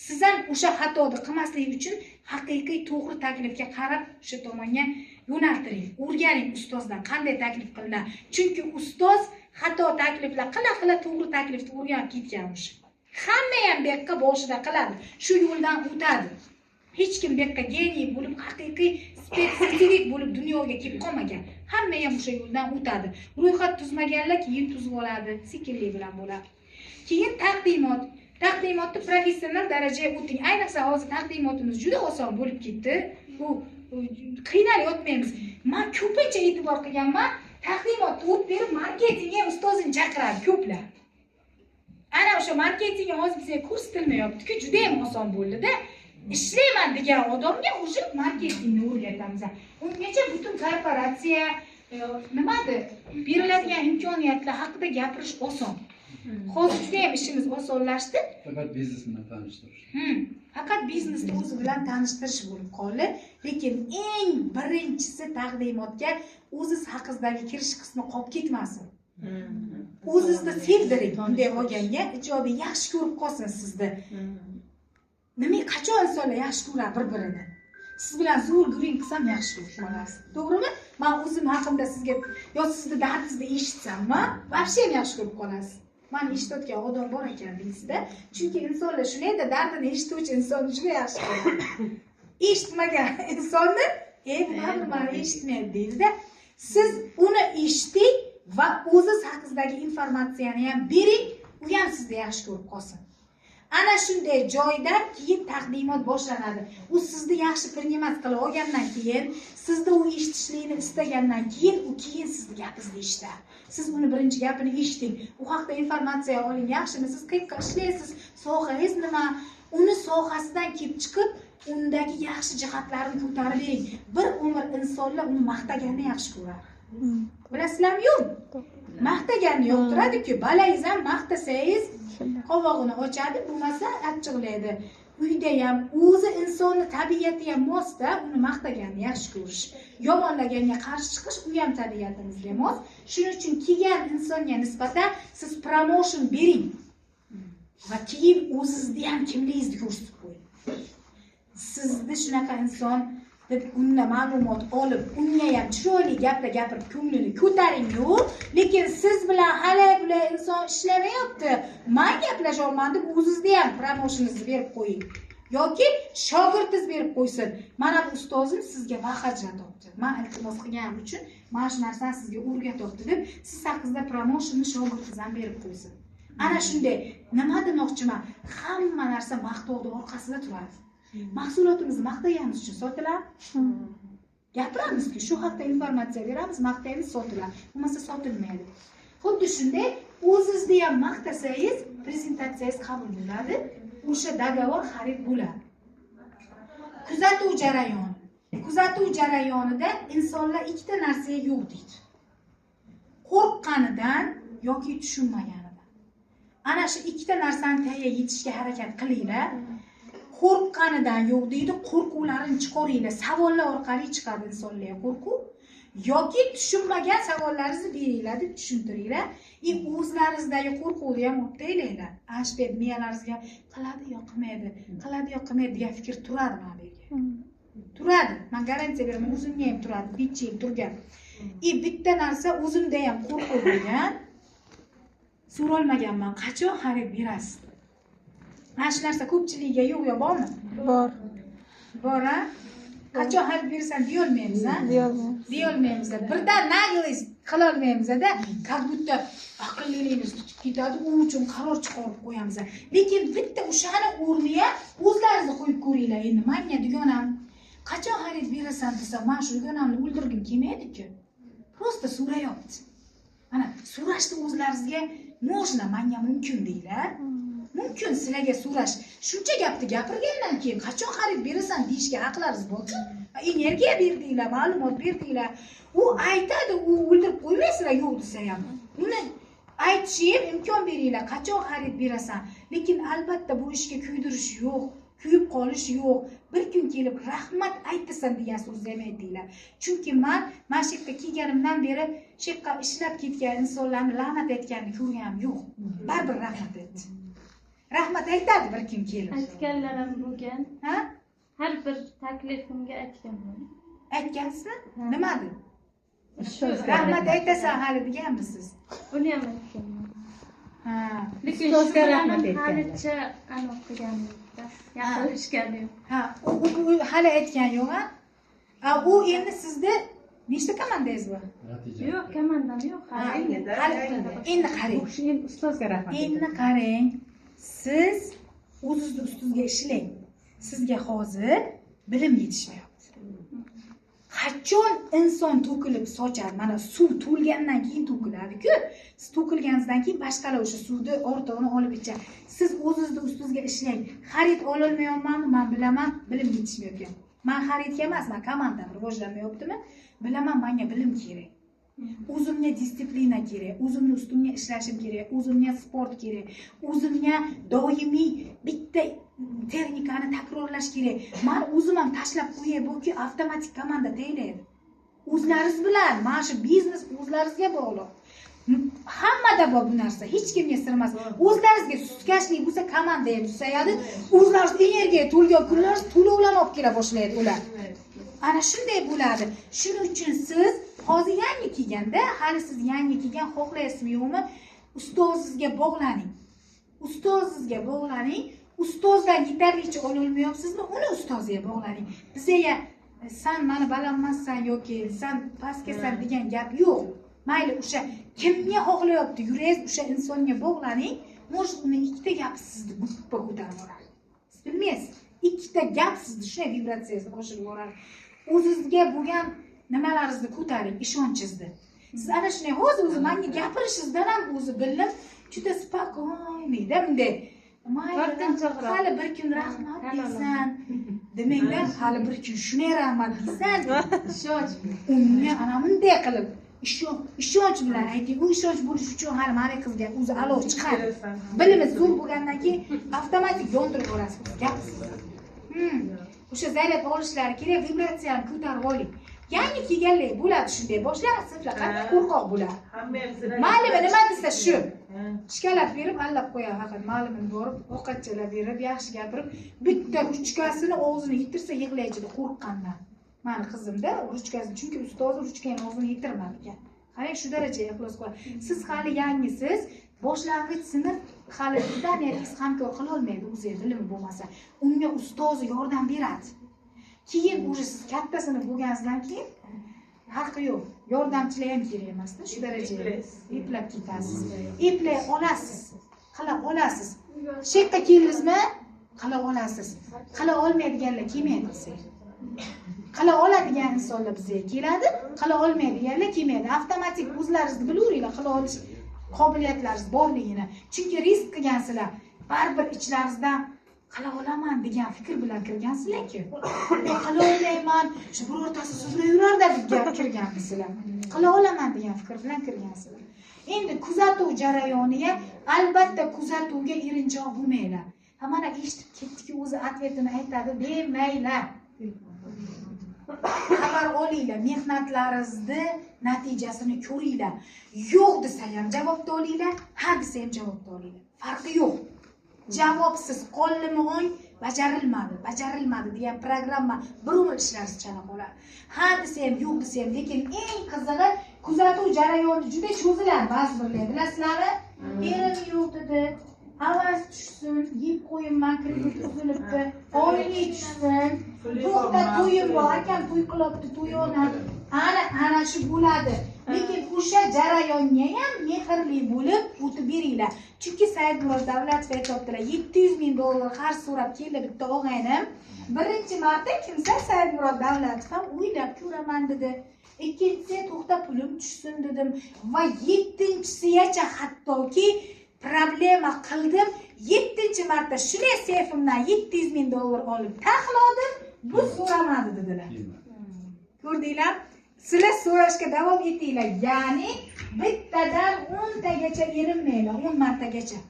Siz ham o'sha xatoni qilmaslik uchun haqiqiy to'g'ri taklifga qarab o'sha tomonga yo'naltiring. O'rganing ustozdan qanday taklif qilinadi. Chunki ustoz xato takliflar qila to'g'ri taklifni o'rganib ketganmish. Hamma ham bu yerga boshida qiladi. Shu yo'ldan o'tadi. Hech kim bu yerga geniy bo'lib, haqiqiy spetsifik bo'lib dunyoga kelib qolmagan. Hamma ham o'sha yo'ldan o'tadi. Ro'yxat tuzmaganlar keyin tuzib oladi, sekinlik bilan bo'ladi. Keyin taqdimot. Taqdimotni professional darajaga o'ting. Ayniqsa hozir taqdimotimiz juda oson bo'lib ketdi. Bu qiynalib yotmaymiz. Men ko'pincha e'tibor qilganman, taqdimotni o'tib berib marketingga ustozini chaqiradi ko'plar. Ana o'sha marketingga hozir bizga ko'rsatilmayapti-ku, juda ham oson bo'ldi-da. Ishlayman degan odamga o'sha marketingni o'rgatamiz. Ungacha butun korporatsiya nimadir, beriladigan imkoniyatlar haqida gapirish oson. Hozir juda ham ishimiz osonlashdi. Faqat biznes bilan tanishtirish. Faqat biznesni o'zi bilan tanishtirish bo'lib qoldi. Lekin eng birinchisi taqdimotga o'zingiz haqingizdagi kirish qismi qolib ketmasin. O'zingizni sevdiring, bunday olganga ijobiy yaxshi ko'rib qolsin sizni. Nima qachon insonlar yaxshi ko'radi bir-birini? Siz bilan zo'r guring qilsam yaxshi ko'rib qolasiz. To'g'rimi? Men o'zim haqimda sizga yo sizni dardingizni eshitsam-mi, vobshe ham yaxshi ko'rib qolasiz. Men eshitayotgan odam bor ekan deysizda. Chunki insonlar shunday dardini eshituvchi insonni juda yaxshi ko'radi. Eshitmagan insonni, bu ham meni eshitmaydi deydi-da. Siz uni eshiting va o'zingiz haqingizdagi informatsiyani ham bering, u ham sizni yaxshi ko'rib qolsin. Ana shunday joydan keyin taqdimot boshlanadi. U sizni yaxshi primat qilib olgandan keyin, sizni u eshitishlikni istagandan keyin, u keyin sizni gapingizni eshitadi. Siz uni birinchi gapini eshiting. U haqda informatsiya oling, yaxshimi? Siz qayerda ishlaysiz? Sohangiz nima? Uni sohasidan kelib chiqib, undagi yaxshi jihatlarini ko'tarib bering. Bir umr insonlar uni maqtaganni yaxshi ko'radi. Bilasizlarmi, yo'q? Maqtaganni yoqtiradi-ku. Balangiz ham maqtasangiz qovog'ini ochadi, bo'lmasa achchiqlaydi. Uyda ham o'zi insonni tabiati ham mos-da, uni maqtaganni yaxshi ko'rish. Yomonlaganga qarshi chiqish u ham tabiatimizga mos. Shuning uchun kelgan insonga nisbatan siz promotion bering. Va keyin o'zingizni ham kimligingizni ko'rsatib qo'ying. Sizni shunaqa inson deb undan ma'lumot olib, unga ham chiroyli gaplar gapirib ko'nglini ko'taring-yu, lekin siz bilan hali bular inson ishlamayapti. Men gaplasha olmadim, o'zingizga ham promoshingizni berib qo'ying. Yoki shogirdingiz berib qo'ysin. Mana bu ustozim sizga vaqt ajratibdi. Men iltimos qilganim uchun mana shu narsani sizga o'rgatibdi deb, siz haqingizda promoshinni shogirdingiz ham berib qo'ysin. Ana shunday, nima demoqchiman? Hamma narsa maqtovning orqasida turadi. Mahsulotimizni maqtaganimiz uchun sotiladi. Gapiramiz-ku, shu haqda informatsiya beramiz, maqtaymiz, sotiladi. Bo'lmasa sotilmaydi. Xuddi shunday, o'zingizni ham maqtasangiz, prezentatsiyangiz qabul bo'ladi, o'sha dogovor xarid bo'ladi. Kuzatuv jarayoni. Kuzatuv jarayonida insonlar ikkita narsaga yo'q deydi. Qo'rqqanidan yoki tushunmaganidan. Ana shu ikkita narsani tagiga yetishga harakat qilinglar. Qo'rqqanidan yo'q deydi, qo'rquvlarini chiqaringlar. Savollar orqali chiqadi insonlarga qo'rquv. Yoki tushunmagan savollaringizni beringlar deb tushuntiringlar. O'zlaringizdagi qo'rquvni ham o'taylaylar. Ashbet miyalaringizga qiladi yo qilmaydi, qiladi yo qilmaydi degan fikr turadi mana bu yerga. Turadi. Men garantiya beraman, o'zimga ham turadi, necha yil turgan. Bitta narsa o'zimda ham qo'rquv bo'lgan. So'rolmaganman, qachon xarid berasiz? Mana shu narsa ko'pchiligiga yo'q yo bormi? Bor. Bor-a? Qachon xarid bersan deyolmaymiz, ha? Deyolmaymiz. Deyolmaymiz. Birdan naglis qilolmaymiz-da. Как будто aqlliligimiz tutib ketadi, u uchun qaror chiqarib qo'yamiz. Lekin bitta o'shani o'rniga o'zlaringiz qo'yib ko'ringlar. Endi menga dugonam qachon xarid berasan desa, men shu dugonamni o'ldirgim kelmaydi-ku. Просто so'rayapti. Mana so'rashni o'zlaringizga можно, menga mumkin deylar. Mumkin sizlarga so'rash. Shuncha gapni gapirgandan keyin qachon xarid berasan deyishga haqlaringiz bor-ku. Energiya berdinglar, ma'lumot berdinglar. U aytadi, u o'ldirib qo'ymaysizlar yo'q desa ham. Uni aytishga imkon beringlar, qachon xarid berasan. Lekin albatta bu ishga kuydirish yo'q, kuyib qolish yo'q. Bir kun kelib rahmat aytasan degan so'zni ham aytinglar. Chunki men mana shu yerga kelganimdan beri shu yerga ishlab ketgan insonlarni la'nat aytganini ko'rganim yo'q. Baribir rahmat aytdi. Rahmat aytadi bir kun kelib. Aytganlar ham bo'lgan. Ha? Har bir taklifimga aytganman. Aytgansizmi? Nima dedi? Rahmat aytasan hali deganmisiz? Buni ham aytganman. Ha. Lekin Ustozga shu rahmat bilan aytganlar. halicha aniq qilganimda yaqinlashgan yo'q. Ha, u hali aytgan yo'q-a? U endi sizda nechta komandangiz bor? Natija. Yo'q, komandam yo'q. Endi qarang. Ustozga rahmat. Endi qarang. Siz o'zingizni ustingizga ishlang. Sizga hozir bilim yetishmayapti. Qachon inson to'kilib sochadi? Mana suv to'lgandan keyin to'kiladi-ku. Siz to'kilganingizdan keyin boshqalar o'sha suvni ortig'ini olib ichadi. Siz o'zingizni ustingizga ishlang. Xarid ololmayapmanmi? Men bilaman, bilim yetishmayapti. Men xaridga emas, men komandam rivojlanmayaptimi? Bilaman, menga bilim kerak. O'zimga disiplina kerak, o'zimni ustimga ishlashim kerak, o'zimga sport kerak, o'zimga doimiy bitta texnikani takrorlash kerak. Men o'zim ham tashlab qo'yay, buki avtomatik komanda tayyorlaydi. O'zlaringiz bilan, mana shu biznes o'zlaringizga bog'liq. Hammada bor bu narsa, hech kimga sir emas. O'zlaringizga sustkashlik bo'lsa, komanda ham susayadi. O'zlaringiz energiya to'lgan kunlar to'lovlarni olib kela boshlaydi ular. Ana shunday bo'ladi. Shuning uchun siz hozir yangi kelganda, hali siz yangi kelgan xohlaysizmi yo'qmi? Ustozingizga bog'laning. Ustozingizga bog'laning. Ustozdan yetarlicha ololmayapsizmi? Uni ustozga bog'laning. Bizga sen meni balandmassan yoki sen pastkasan degan gap yo'q. Mayli o'sha kimga xohlayapti, yurangiz o'sha insonga bog'laning. Может, uni ikkita gap sizni guppa ko'tarib yuboradi. Siz bilmaysiz. Ikkita gap sizni shunday vibratsiyasini oshirib yuboradi. O'zingizga bo'lgan nimalaringizni ko'taring, ishonchingizni. Siz ana shunday hozir o'zi menga gapirishingizdan ham o'zi bildim, juda spokойный-da bunday. Hali bir kun rahmat deysan. Demanglar, hali bir kun shunday rahmat deysan. Ishonch. Unga ana bunday qilib ishonch bilan ayting. U ishonch bo'lish uchun hali meni qizga o'zi alov chiqadi. Bilimi zo'r bo'lgandan keyin avtomatik yondirib olasiz gapsiz. O'sha zaryad olishlari kerak, vibratsiyani ko'tarib oling. Yangi kelganlar bo'ladi shunday. Boshlang'ich sinflar qanday qo'rqoq bo'ladi. Ma'limi nima desa shu. Shkalab berib allab qo'yadi faqat ma'limim borib, ovqatchalar berib, yaxshi gapirib, bitta ruchkasini og'zini yitirsa yig'laydi qo'rqqandan. Meni qizimda ruchkasini, chunki ustoz ruchkani og'zini yitirmadi ekan. Qarang, shu darajaga ixlos qiladi. Siz hali yangisiz, boshlang'ich sinf hali imkoniyatingiz hamkor qila olmaydi o'zingiz bilimi bo'lmasa. Unga ustozi yordam beradi. Keyin o'sha siz kattasini bo'lganingizdan keyin haqqi yo'q. Yordamchilar ham kerak emas-da, shu darajaga eplab ketasiz. Eplay olasiz. Qila olasiz. Shu yerga keldingizmi? Qila olasiz. Qila olmaydiganlar kelmaydi bizga. Qila oladigan insonlar bizga keladi, qila olmaydiganlar kelmaydi. Avtomatik o'zlaringizni bilaveringlar, qila olish qobiliyatlaringiz borligini. Chunki risk qilgansizlar, baribir ichlaringizdan qila olaman degan fikr bilan kirgansizlar-ku. Qila olmayman, shu birortasi sizlar yurarda deb gap kirgansizlar. Qila olaman degan fikr bilan kirgansizlar. Endi kuzatuv jarayoniga albatta kuzatuvga erinchoq bo'lmanglar. Ha mana eshitib ketdiki, o'zi atvetini aytadi demanglar. Xabar olinglar, mehnatlaringizni natijasini ko'ringlar. Yo'q desa ham javobni olinglar, ha desa ham javobni olinglar. Farqi yo'q. Javobsiz qo'limi o'ng bajarilmadi degan programma bir umr ishlarsiz chala qoladi. Ha desa ham, yo'q desa ham, lekin eng qizig'i kuzatuv jarayoni juda cho'ziladi ba'zi birlar. Bilasizlarmi? Erim yo'q dedi. Havas tushsin, yeb qo'yinman, kredit uzilibdi, oylik tushsin, to'xta to'yim bor, akam to'y qilibdi, to'yona. Ana shu bo'ladi. lekin o'sha jarayonga ham mehrli bo'lib o'tib beringlar. Chunki Saidmurod Davlatov aytibdilar, 700 ming dollar qarz so'rab keldi bitta o'g'aynim. Birinchi marta kimsa Saidmurod Davlatov ham o'ylab ko'raman dedi. Ikkinchisi to'xta pulim tushsin dedim va 7-chisigacha hattoki problema qildim. 7-marta shunday seyfimdan 700 ming dollar olib taxladim, bu so'ramadi dedilar. Ko'rdinglar? Sizlar so'rashga davom etinglar. Ya'ni bittadan 10 tagacha erinmanglar, 10 martagacha.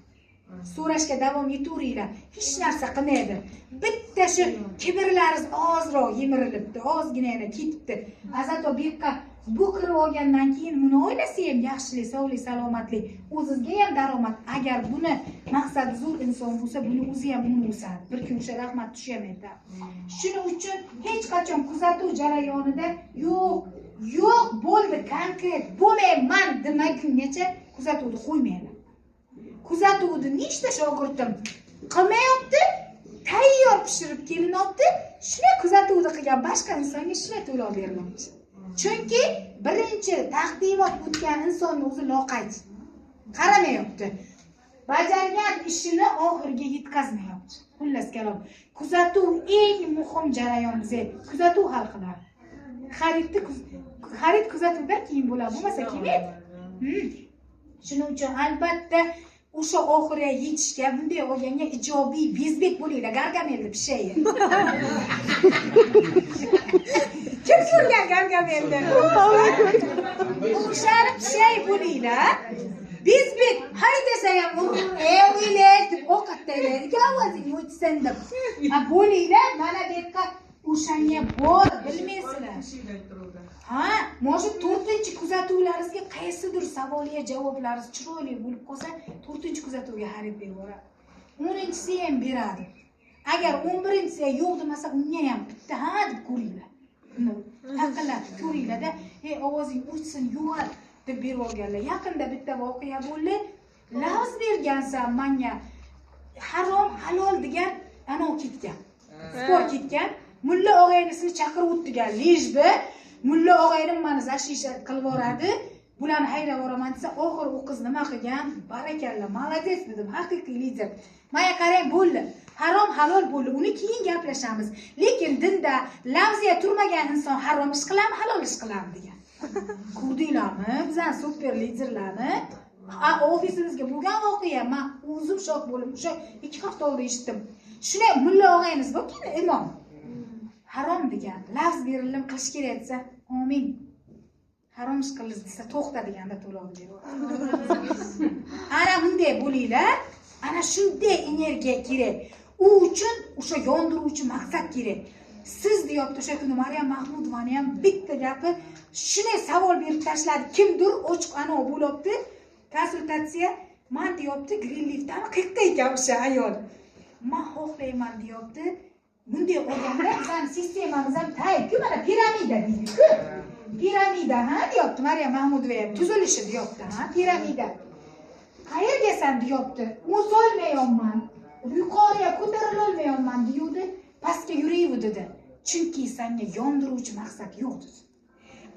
So'rashga davom etaveringlar. Hech narsa qilmaydi. Bitta shu kibrlaringiz ozroq yemirilibdi, ozgina ketibdi. Azato bu yerga bu kirib olgandan keyin buni o'ylasa ham yaxshilik, sog'lik, salomatlik, o'zingizga ham daromad. Agar buni maqsadi zo'r inson bo'lsa, buni o'zi ham uni o'sadi. Bir kun o'sha rahmat tushamaydi. Shuning uchun hech qachon kuzatuv jarayonida yo'q bo'ldi, konkret bo'lmayman demagungacha kuzatuvni qo'ymanglar. Kuzatuvni nechta shogirdim qilmayapti, tayyor pishirib kelinyapti. Shunday kuzatuvni qilgan boshqa insonga shunday to'lov berilmoqchi. Chunki birinchi taqdimot o'tgan insonning o'zi loqayd. Qaramayapti. Bajargan ishini oxiriga yetkazmayapti. Xullas kalom. Kuzatuv eng muhim jarayon bizga. Kuzatuv hal qiladi. Xarid kuzatuvdan keyin bo'ladi, bo'lmasa kelmaydi. Shuning uchun albatta o'sha oxiriga yetishga bunday olganga ijobiy bezbek bo'linglar, Gargamelni pishayi. Kim ko'rgan Gargamelni? O'shani pishayi bo'linglar. Bezbek hay desa ham o'ylaydi deb ovqatlaydi. Ovozing o'tsin deb. Bo'linglar, mana bu yerga o'shanga bor, bilmaysizlar. Ha, может 4-kuzatuvlaringizga qaysidir savolga javoblaringiz chiroyli bo'lib qolsa, 4-kuzatuvga xarid berib yuboradi. 10-chisi ham beradi. Agar 11-chisi yo'q demasa, unga ham bitta ha deb ko'ringlar. Aqllatib ko'ringlar-da, ovozing o'chsin, yo'q deb berib olganlar. Yaqinda bitta voqea bo'ldi. Lafz bergansan menga harom, halol degan ana ketgan. Spor ketgan. Mulla og'aynisini chaqirib o'tdigan, lejbi. Mulla og'aynim meni zashisha qilib yoradi. Bularni haydab yoraman desa, oxir u qiz nima qilgan? Barakalla, молодец dedim, haqiqiy lider. Menga qarang, bo'ldi. Harom halol bo'ldi. Uni keyin gaplashamiz. Lekin dinda lafziya turmagan inson harom ish qiladimi, halol ish qiladimi degan. Ko'rdinglarmi? Bizlar super liderlarni ofisimizga bo'lgan voqea, men o'zim shok bo'lib, o'sha 2 hafta oldin eshitdim. Shunday mulla og'ayimiz borki, imom harom degan, lafz berildim qilish kerak desa, amin. Harom ish qildi desa, to'xta deganda to'lov beryapti. Ana bunday bo'linglar, ana shunday energiya kerak. U uchun o'sha yondiruvchi maqsad kerak. Siz deyapti o'sha kuni Maryam Mahmudovani ham bitta gapi shunday savol berib tashladi. Kimdir ochiq ana bo'libdi, konsultatsiya, men deyapti, Green Leaf'dan qayerda ekan o'sha ayol. Men xohlayman deyapti. Bunday odamlar bizning sistemamiz ham tayyor, mana piramida deydi-ku. Piramida, ha deyapti Maryam Mahmudova ham tuzilishi deyapti, ha, piramida. Qayergasan deyapti. O'zolmayapman. Yuqoriga ko'tarila olmayapman deydi. Pastga yuraydi dedi. Chunki senga yondiruvchi maqsad yo'q dedi.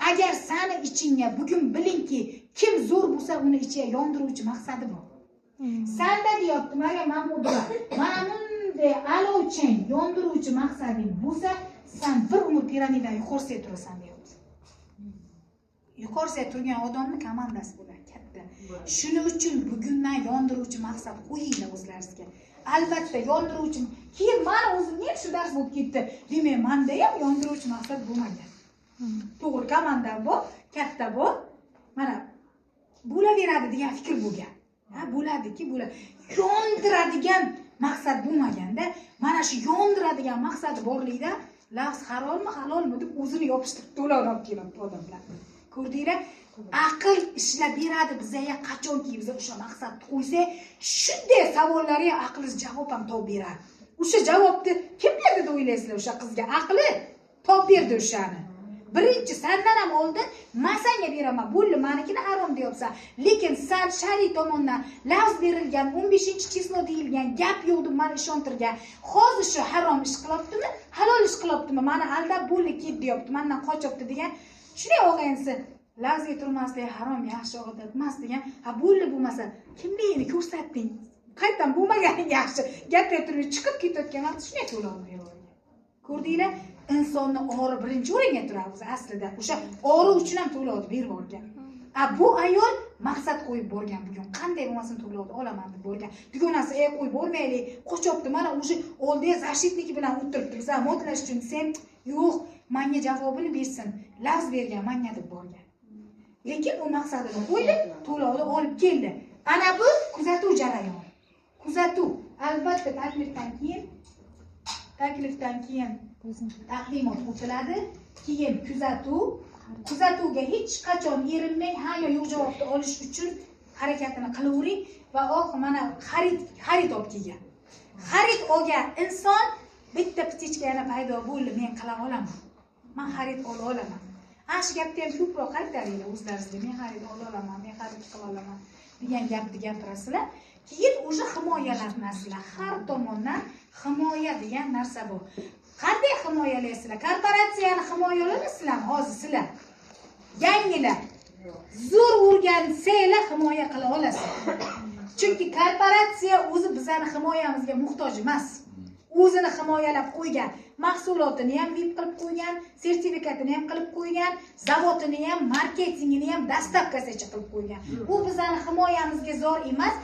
Agar seni ichingga bugun bilingki, kim zo'r bo'lsa, uni ichiga yondiruvchi maqsadi bor. Senda deyapti Maryam Mahmudova, mana bunday alovchan yondiruvchi maqsading bo'lsa, sen bir umr piramidani yuqorisiga turasan deyapti. Yuqorisiga turgan odamning komandasi bo'ladi katta. Shuning uchun bugundan yondiruvchi maqsad qo'yinglar o'zlaringizga. Albatta yondiruvchi. Keyin men o'zim ham shu dars bo'lib ketdi. Demak, menda ham yondiruvchi maqsad bo'lmagan. To'g'ri, komandam bor, katta bor. Mana bo'laveradi degan fikr bo'lgan. Ha, bo'ladiki, bo'ladi. Yondiradigan maqsad bo'lmaganda, mana shu yondiradigan maqsadi borlikda lafz harommi, halolmi deb o'zini yopishtirib to'lab keladi odamlar. Ko'rdinglar? Aql ishlab beradi bizga qachonki biz o'sha maqsadni qo'ysak, shunday savollarga aqlingiz javob ham topib beradi. O'sha javobni kim berdi deb o'ylaysizlar o'sha qizga? Aqli topib berdi o'shani. Birinchi sendan ham oldin men senga beraman, bo'ldi, menikini harom deyapsan. Lekin sen shariy tomondan lafz berilgan 15-chislo deyilgan gap yo'q deb meni ishontirgan. Hozir shu harom ish qilyaptimi, halol ish qilyaptimi? Meni aldab bo'ldi ket deyapti, mendan qochyapti degan. Shunday og'ayinsi Lazga turmaslik harom, yaxshi odat emas degan. Ha bo'ldi bo'lmasa, kimligini ko'rsatding. Qayerdan bo'lmaganing yaxshi. Gapga turib chiqib ketayotgan vaqt shunday to'lolmaydi. Ko'rdinglar? Insonni ori birinchi o'ringa turadi aslida. O'sha ori uchun ham to'lovni berib olgan. Bu ayol maqsad qo'yib borgan bugun. Qanday bo'lmasin to'lovni olaman deb borgan. Dugonasi qo'yib bormaylik, qochibdi. Mana o'sha oldiga zashitniki bilan o'tiribdi. Biz modlash uchun desam, yo'q, menga javobini bersin. Lafz bergan, menga deb borgan. Lekin u maqsadini qo'ydi, to'lovni olib keldi. Ana bu kuzatuv jarayoni. Kuzatuv. Albatta taklifdan keyin taqdimot o'tiladi, keyin kuzatuv. Kuzatuvga hech qachon erinmang, ha yo yo'q javobni olish uchun harakatini qilavering va mana xarid olib kelgan. Xarid olgan inson bitta ptichkani paydo bo'ldi, men qila olaman. Men xarid ola olaman. Ana shu gapni ham ko'proq qaytaringlar o'zlaringizga. Men xarid ola olaman, men xarid qila olaman degan gapni gapirasizlar. Keyin o'sha himoyalanasizlar. Har tomondan himoya degan narsa bor. Qanday himoyalaysizlar? Korporatsiyani himoyalaysizlar hozir sizlar. Yangilar. Zo'r o'rgansanglar himoya qila olasizlar. Chunki korporatsiya o'zi bizning himoyamizga muhtoj emas. O'zini himoyalab qo'ygan, mahsulotini ham VIP qilib qo'ygan, sertifikatini ham qilib qo'ygan, zavodini ham, marketingini ham dastavkasigacha qilib qo'ygan. U bizning himoyamizga zor emas.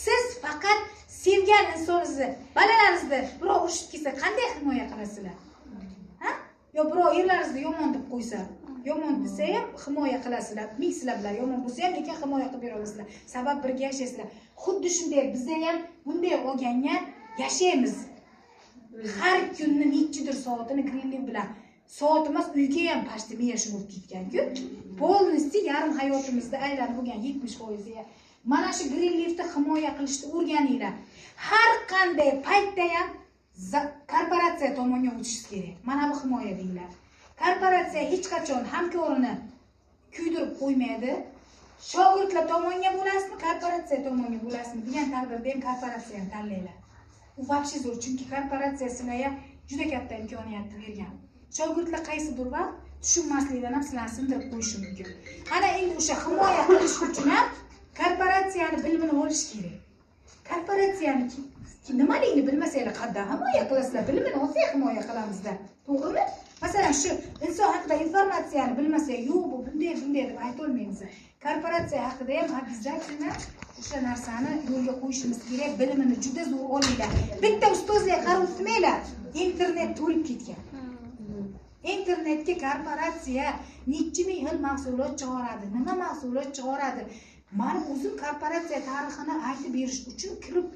Siz faqat sevgan insoningizni, bolalaringizni birov urishib kelsa qanday himoya qilasizlar? Ha? Yo birov erlaringizni yomon deb qo'ysa, yomon desa ham himoya qilasizlar. Ming sizlar bilan yomon bo'lsa ham lekin himoya qilib bera olasizlar. Sabab birga yashaysizlar. Xuddi shunday bizda ham bunday olganga yashaymiz. Har kunni nechidir soatini greenlik bilan soat emas uyga ham pashti miyashib bo'lib ketgan-ku. Polnosti yarim hayotimizda aylanib bo'lgan 70%. Mana shu greenlikni himoya qilishni o'rganinglar. Har qanday paytda ham korporatsiya tomonidan o'tishingiz kerak. Mana bu himoya deyiladi. Korporatsiya hech qachon hamkorini kuydirib qo'ymaydi. Shogirdlar tomonidan bo'lasizmi, korporatsiya tomonidan bo'lasizmi degan taqdirda ham korporatsiyani tanlaylar. U вообще zo'r, chunki korporatsiya sizlarga juda katta imkoniyatni bergan. Shogirdlar qaysidir vaqt tushunmaslikdan ham sizlarni sindirib qo'yishi mumkin. Ana endi o'sha himoya qilish uchun ham korporatsiyani bilimini olish kerak. Korporatsiyani nimaligini bilmasanglar qanday himoya qilasizlar? Bilimini olsak himoya qilamizda. To'g'rimi? Masalan, shu inson haqida informatsiyani bilmasak, yo'q bu bunday deb ayta olmaymiz. Korporatsiya haqida ham обязательно o'sha narsani yo'lga qo'yishimiz kerak. Bilimini juda zo'r olinglar. Bitta ustozlar qarab o'tmanglar. Internet to'lib ketgan. Internetga korporatsiya necha ming xil mahsulot chiqaradi. Nima mahsulot chiqaradi? Men o'zim korporatsiya tarixini aytib berish uchun kirib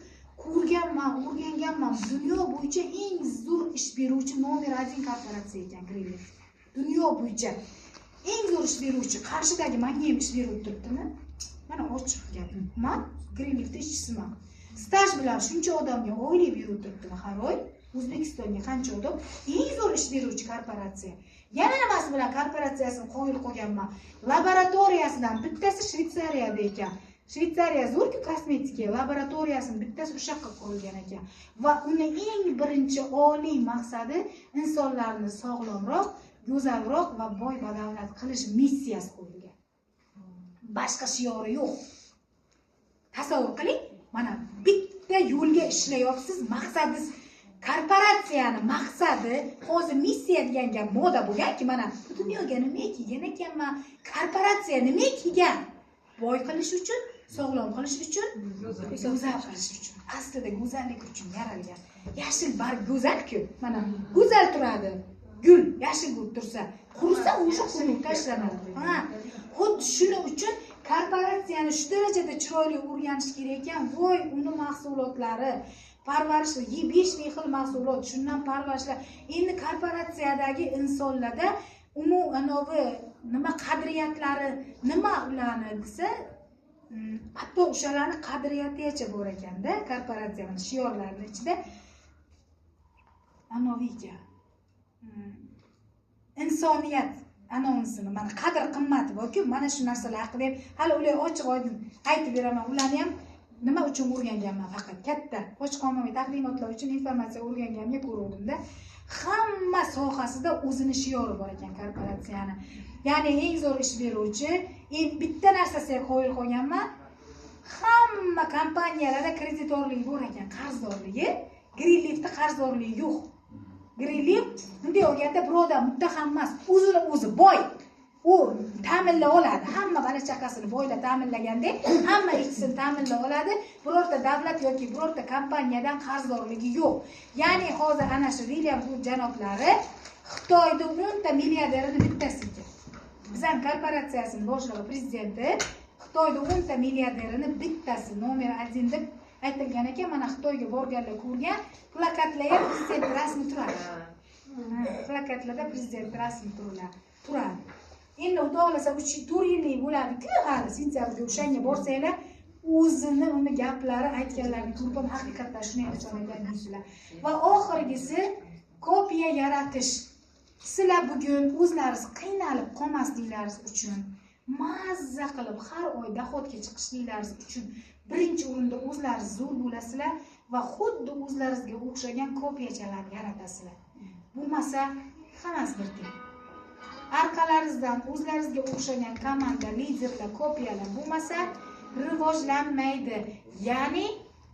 ko'rganman, o'rganganman. Dunyo bo'yicha eng zo'r ish beruvchi nomer 1 korporatsiya ekan Greenleaf. Dunyo bo'yicha eng zo'r ish beruvchi. Qarshidagi menga ham ish berib turibdimi? Mana ochiq gap. Men Greenleafda ishchisiman. Staj bilan shuncha odamga oylik berib turibdi har oy. O'zbekistonga qancha odam eng zo'r ish beruvchi korporatsiya. Yana nimasi bilan korporatsiyasini qo'yib qo'yganman. Laboratoriyasidan bittasi Shvetsariyada ekan. Shvetsariya zo'r-ku kosmetika laboratoriyasini bittasi o'sha yoqqa qo'yilgan ekan. Va uning eng birinchi oliy maqsadi insonlarni sog'lomroq, go'zalroq va boy badavlat qilish missiyasi qo'yilgan. Boshqa shiori yo'q. Tasavvur qiling, mana bitta yo'lga ishlayapsiz, maqsadingiz korporatsiyani maqsadi hozir missiya degan gap moda bo'lganki, mana dunyoga nima kelgan ekanman, korporatsiya nima kelgan? Boy qilish uchun, sog'lom qilish uchun, go'zal qilish uchun. Aslida go'zallik uchun yaralgan. Yashil barg go'zal-ku. Mana go'zal turadi. Gul yashil bo'lib tursa, qurisa o'sha qurib tashlanadi. Ha, xuddi shuning uchun korporatsiyani shu darajada chiroyli o'rganish kerak ekan. Voy, uni mahsulotlari parvarishlar 5000 xil mahsulot, shundan parvarishlar. Endi korporatsiyadagi insonlarda umumonovi nima qadriyatlari, nima ularni desa, hatto o'shalarning qadriyatigacha bor ekanda, korporatsiyaning shiorlarining ichida anoviga insoniyat anonsini, mana qadr qimmati borku, mana shu narsalar haqida ham hali ular ochiq oydin aytib beraman. Ularni ham nima uchun o'rganganman, faqat katta ochiq ommaviy taqdimotlar uchun informatsiya o'rganganimga ko'ruvdim-da. hamma sohasida o'zini shiori bor ekan korporatsiyani. Ya'ni eng zo'r ish beruvchi, bitta narsasiga qo'yil qo'yganman. Hamma kompaniyalarda kreditorlik bor ekan, qarzdorligi. Greenleaf'da qarzdorligi yo'q. Greenleaf bunday olganda birodar muttaham emas, o'zini o'zi boy. U ta'minlab oladi. Hamma bola chaqasini boylab ta'minlaganda, hamma ishchisini ta'minlab oladi. Birorta davlat yoki birorta kompaniyadan qarzdorligi yo'q. Ya'ni hozir ana shu William Group janoblari Xitoyda 10 ta milliarderni bittasiga. Bizning korporatsiyasining boshlig'i prezidenti Xitoyda 10 ta milliarderini bittasi nomer 1 deb aytilgan ekan. Mana Xitoyga borganlar ko'rgan, plakatlar ham prezident rasmi turadi. Plakatlarda prezident rasmi turadi. Endi xudo xolasa 4 yillik bo'ladi-ku, hali sentyabrda o'shanga borsanglar, o'zini uni gaplari aytganlarini ko'rib haqiqatdan shuni aytishgan deysizlar. Va oxirgisi kopiya yaratish. Sizlar bugun o'zlaringiz qiynalib qolmasliklaringiz uchun, mazza qilib har oy dohodga chiqishliklaringiz uchun birinchi o'rinda o'zlaringiz zo'r bo'lasizlar va xuddi o'zlaringizga o'xshagan kopiyachalarni yaratasizlar. Bo'lmasa hammasi bir teng. Orqalaringizdan o'zlaringizga o'xshagan komanda, liderlar, kopiyalar bo'lmasa rivojlanmaydi. Ya'ni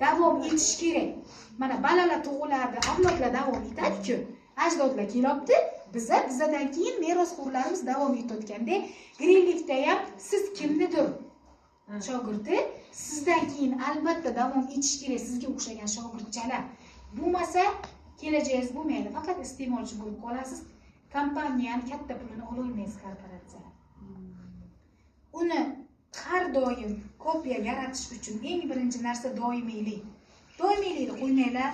davom etish kerak. Mana balalar tug'iladi, avlodlar davom etadi-ku. Ajdodlar kelyapti, bizdan keyin merosxo'rlarimiz davom etayotganda, Greenleaf'da ham siz kimnidir shogirdi, sizdan keyin albatta davom etish kerak sizga o'xshagan shogirdchalar. Bo'lmasa kelajagingiz bo'lmaydi, faqat iste'molchi bo'lib qolasiz. Kompaniyani katta pulini ololmaysiz korporatsiya. Uni har doim kopiya yaratish uchun eng birinchi narsa doimiylik. Doimiylikni qo'ymanglar.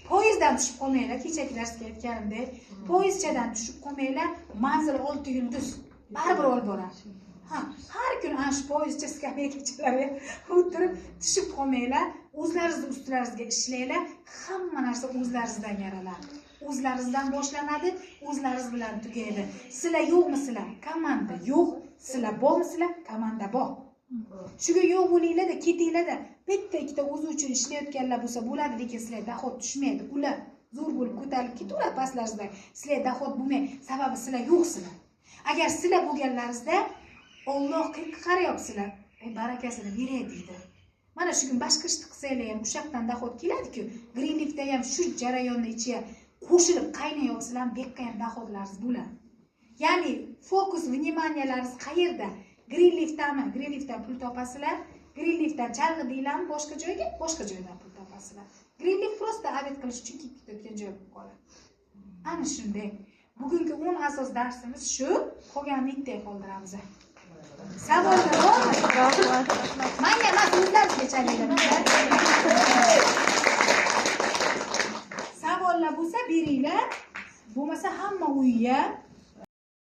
Poyezddan tushib qolmanglar, kechagi darsga aytganimdek, poyezdchadan tushib qolmanglar, manzil 6 yulduz. Baribir olib boradi. Har kun ana shu poyezdcha skameykachalarga o'tirib tushib qolmanglar, o'zlaringizning ustlaringizga ishlanglar, hamma narsa o'zlaringizdan yaraladi. O'zlaringizdan boshlanadi, o'zlaringiz bilan tugaydi. Sizlar yo'qmisizlar? Komanda yo'q. Sizlar bormisizlar? Komanda bor. Shuga yo'q bo'linglar-da, ketinglar-da. Bitta ikkita o'zi uchun ishlayotganlar bo'lsa bo'ladi, lekin sizlar dahod tushmaydi. Ular zo'r bo'lib ko'tarilib ketaveradi pastlaringizda. Sizlar dahod bo'lmaydi, sababi sizlar yo'qsizlar. Agar sizlar bo'lganlaringizda Alloh qarayapsizlar, barakasini beray deydi. Mana shu kun boshqa ishni qilsanglar ham o'sha yoqdan dahod keladi-ku. Greenleaf'da ham shu jarayonni ichiga qo'shilib qaynayapsizlar, bekka ham dahodlaringiz bo'ladi. Ya'ni fokus vnimaniyalaringiz qayerda? Greenleaf'dami? Greenleaf'dan pul topasizlar. Greenleaf'dan chalg'idinglarmi boshqa joyga? Boshqa joydan pul topasizlar. Greenleaf prosta avet qilish uchun ketayotgan joy bo'lib qoladi. Ana shunday. Bugungi 10 asos darsimiz shu. Qolganini bitta qoldiramiz. Savollar bormi? Menga emas, o'zlaringizga chalayman. Savollar bo'lsa beringlar. Bo'lmasa hamma uyga